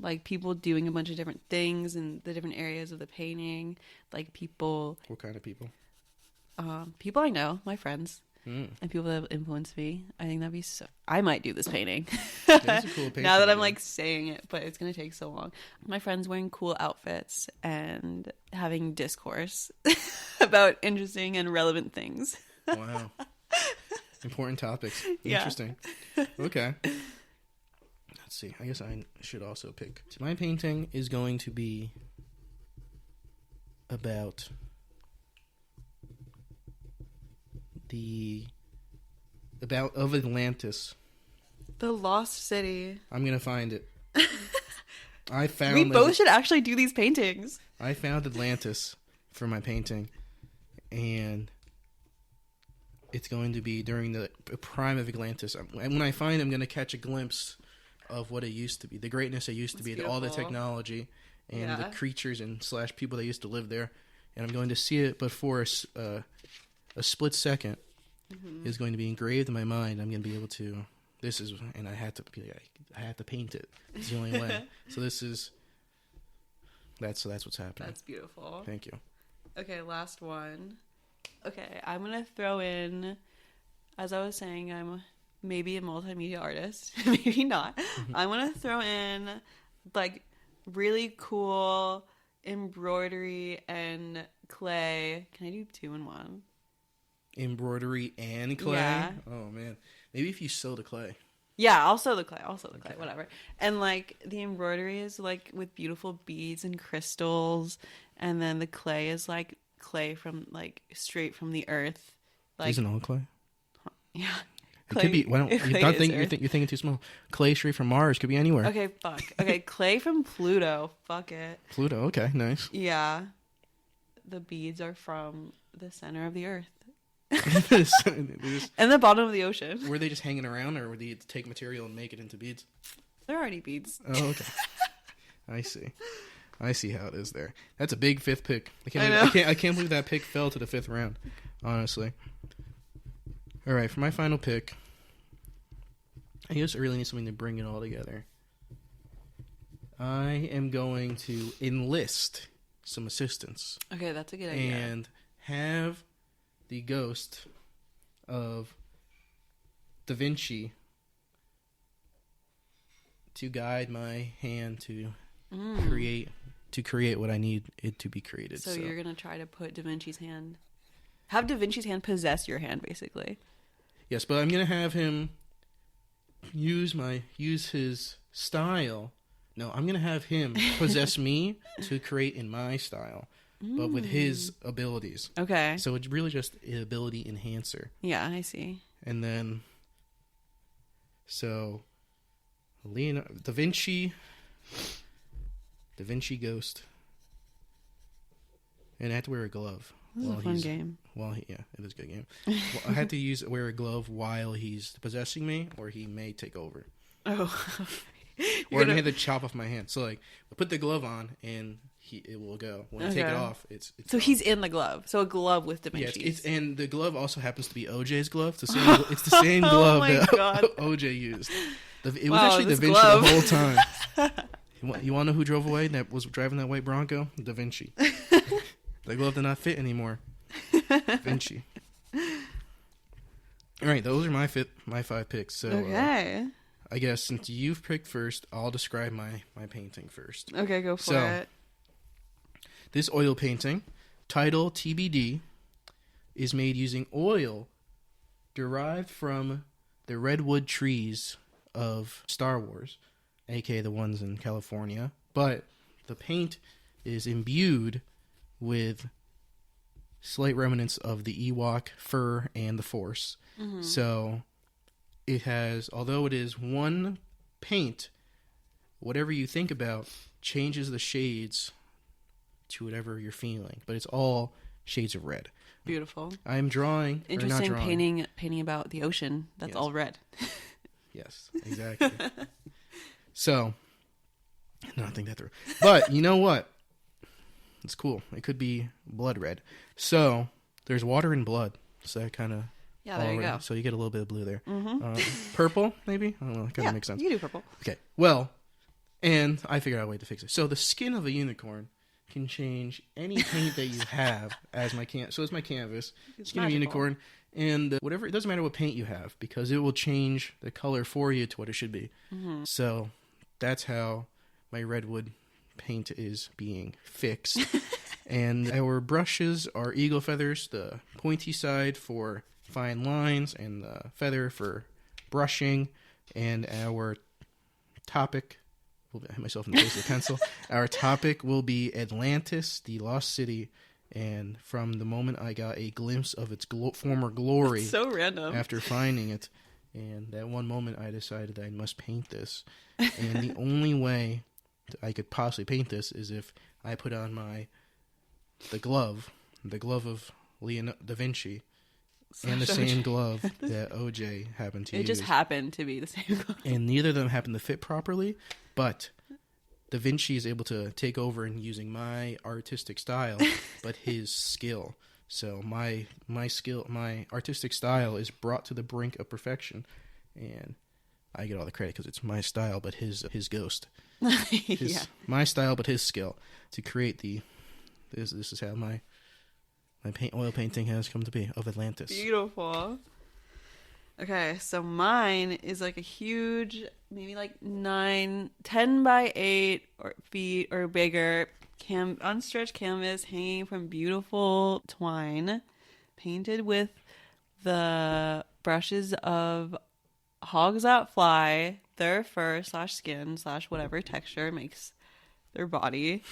Like people doing a bunch of different things in the different areas of the painting. Like people... What kind of people? People I know, my friends. And people that have influenced me. I think that'd be so... I might do this painting. That's a cool painting. Now that I'm like saying it, but it's going to take so long. My friends wearing cool outfits and having discourse about interesting and relevant things. Wow. Important topics. Yeah. Interesting. Okay. Let's see. I guess I should also pick. So my painting is going to be about... of Atlantis. The Lost City. I'm gonna find it. I found. We both should actually do these paintings. I found Atlantis for my painting, and it's going to be during the prime of Atlantis. When I find it, I'm gonna catch a glimpse of what it used to be, the greatness it used to be, all the technology and the creatures and / people that used to live there, and I'm going to see it, but for a split second is going to be engraved in my mind. I'm going to be able to. And I had to paint it. It's the only way. So that's what's happening. That's beautiful. Thank you. Okay, last one. Okay, I'm gonna throw in. As I was saying, I'm maybe a multimedia artist, maybe not. I'm gonna throw in like really cool embroidery and clay. Can I do 2 in 1? Embroidery and clay? Yeah. Oh, man. Maybe if you sew the clay. Yeah, I'll sew the clay. Whatever. And, like, the embroidery is, like, with beautiful beads and crystals. And then the clay is, like, clay from, like, straight from the earth. Like, isn't all clay? Yeah. It could be. You're thinking too small. Clay straight from Mars could be anywhere. Okay, fuck. Okay, clay from Pluto. Fuck it. Pluto. Okay, nice. Yeah. The beads are from the center of the earth. And the bottom of the ocean. Were they just hanging around, or were they take material and make it into beads? They're already beads. Oh, okay. I see how it is there. That's a big 5th pick. I can't believe that pick fell to the 5th round, honestly. All right, for my final pick, I guess I really need something to bring it all together. I am going to enlist some assistance. Okay, that's a good idea. And have the ghost of Da Vinci to guide my hand to create what I need it to be created. So you're gonna try to put Da Vinci's hand, have Da Vinci's hand possess your hand, basically. Yes, but I'm gonna have him use his style. No, I'm gonna have him possess me to create in my style. but with his abilities. Okay. So it's really just an ability enhancer. Yeah, I see. And then, so, Leonardo da Vinci Ghost. And I had to wear a glove. This is a fun game. Yeah, it is a good game. I had to wear a glove while he's possessing me, or he may take over. Oh. Or I may have to chop off my hand. So, like, I put the glove on, and it will go. When I take it off, it's so gone. he's in the glove. So a glove with dimensions. Yeah, and the glove also happens to be OJ's glove. It's the same glove that OJ used. It was actually Da Vinci the whole time. You want to know who drove away that was driving that white Bronco? Da Vinci. The glove did not fit anymore. Da Vinci. All right, those are my 5 picks. So, okay. I guess since you've picked first, I'll describe my painting first. Okay, go for it. This oil painting, title TBD, is made using oil derived from the redwood trees of Star Wars, aka the ones in California. But the paint is imbued with slight remnants of the Ewok fur and the Force. Mm-hmm. So it has, although it is one paint, whatever you think about changes the shades to whatever you're feeling, but it's all shades of red. Beautiful. I'm drawing. Interesting painting about the ocean. That's all red. Yes, exactly. So, not think that through. But you know what? It's cool. It could be blood red. So there's water and blood. So that kind of there you go. So you get a little bit of blue there. Mm-hmm. Purple, maybe. I don't know. That kind of makes sense. You do purple. Okay. Well, and I figured out a way to fix it. So the skin of a unicorn can change any paint that you have as my So it's my canvas. It's skin magical. Of a unicorn. And whatever, it doesn't matter what paint you have because it will change the color for you to what it should be. Mm-hmm. So that's how my redwood paint is being fixed. And our brushes are eagle feathers, the pointy side for fine lines and the feather for brushing. And our topic, I hit myself in the face with a pencil. Our topic will be Atlantis, the lost city. And from the moment I got a glimpse of its former glory, it's so random. After finding it, and that one moment I decided I must paint this. And the only way that I could possibly paint this is if I put on the glove of Leonardo da Vinci, and the same glove that OJ happened to use. It just happened to be the same glove. And neither of them happened to fit properly, but Da Vinci is able to take over in using my artistic style, but his skill. So my artistic style is brought to the brink of perfection, and I get all the credit because it's my style, but his ghost. My style, but his skill to create this is how my oil painting has come to be of Atlantis. Beautiful. Okay, so mine is like a huge, maybe like 10 by 8 feet or bigger unstretched canvas hanging from beautiful twine, painted with the brushes of hogs that fly, their fur / skin / whatever texture makes their body.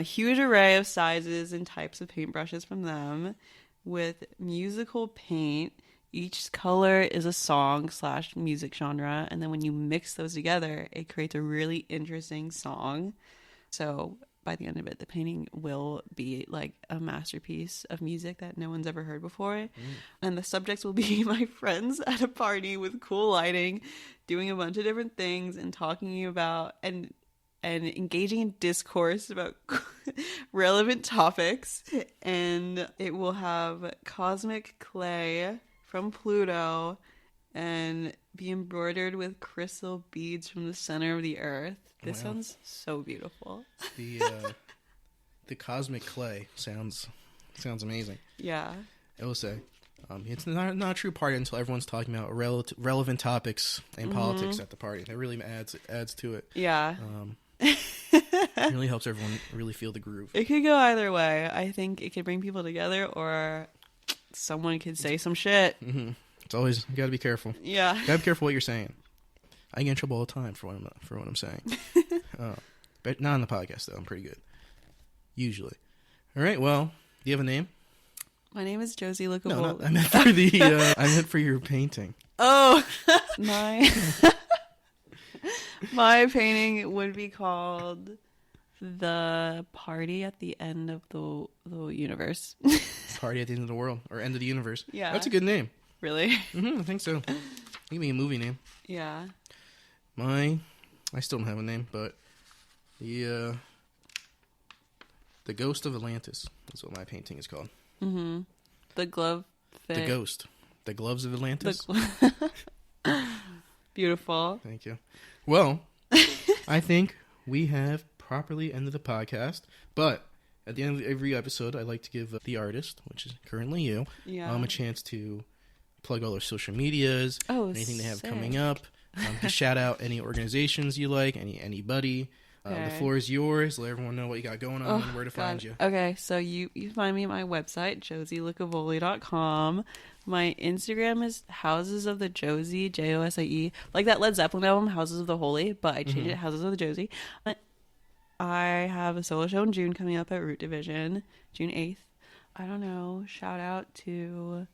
A huge array of sizes and types of paintbrushes from them with musical paint. Each color is a song / music genre, and then when you mix those together, it creates a really interesting song. So by the end of it, the painting will be like a masterpiece of music that no one's ever heard before. And the subjects will be my friends at a party with cool lighting, doing a bunch of different things and talking about and engaging in discourse about relevant topics. And it will have cosmic clay from Pluto and be embroidered with crystal beads from the center of the earth. This sounds so beautiful. The cosmic clay sounds amazing. Yeah. I will say, it's not a true party until everyone's talking about relevant topics and politics at the party. That really adds to it. Yeah. It really helps everyone really feel the groove. It could go either way. I think it could bring people together, or someone could say some shit. Mm-hmm. It's always, you gotta be careful. Yeah. You gotta be careful what you're saying. I get in trouble all the time for what I'm saying. But not on the podcast, though. I'm pretty good. Usually. All right. Well, do you have a name? My name is Josie Licavoli. No, I meant for the. I meant for your painting. Oh, my painting would be called The Party at the End of the Universe. Party at the End of the World, or End of the Universe. Yeah. That's a good name. Really? I think so. Give me a movie name. Yeah. I still don't have a name, but the Ghost of Atlantis is what my painting is called. Mm-hmm. The glove fit. The Ghost. The Gloves of Atlantis. Beautiful. Thank you. Well, I think we have properly ended the podcast, but at the end of every episode, I like to give the artist, which is currently you, a chance to plug all their social medias, anything they have coming up, to shout out any organizations you like, anybody. The floor is yours. Let everyone know what you got going on and where to find you. Okay, so you find me at my website, josielicavoli.com. My Instagram is Houses of the Josie, Josie, like that Led Zeppelin album, Houses of the Holy, but I changed it Houses of the Josie. I have a solo show in June coming up at Root Division, June 8th. I don't know, shout out to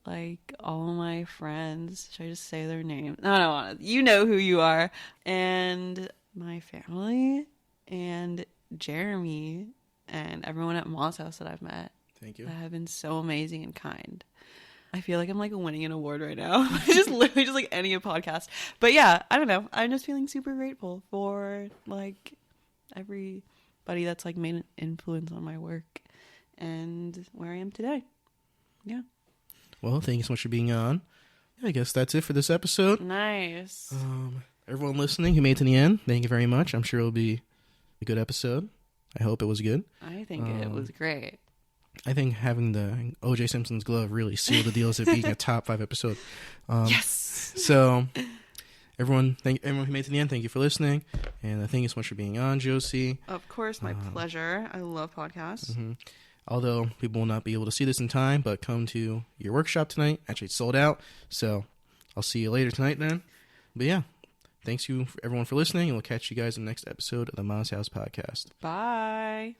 like all of my friends. Should I just say their name? No, I don't want to. You know who you are. And my family and Jeremy and everyone at Mom's house that I've met. Thank you. That have been so amazing and kind. I feel like I'm like winning an award right now. Just literally just like ending a podcast. But yeah, I don't know. I'm just feeling super grateful for like everybody that's like made an influence on my work and where I am today. Yeah. Well, thank you so much for being on. I guess that's it for this episode. Nice. Everyone listening who made it to the end, thank you very much. I'm sure it'll be a good episode. I hope it was good. I think it was great. I think having the O.J. Simpson's glove really sealed the deal as it being a top 5 episode. Yes. So, everyone who made it to the end, thank you for listening. And thank you so much for being on, Josie. Of course, my pleasure. I love podcasts. Mm-hmm. Although people will not be able to see this in time, but come to your workshop tonight. Actually, it's sold out. So, I'll see you later tonight then. But yeah. Thanks you everyone for listening, and we'll catch you guys in the next episode of the Mom's House Podcast. Bye.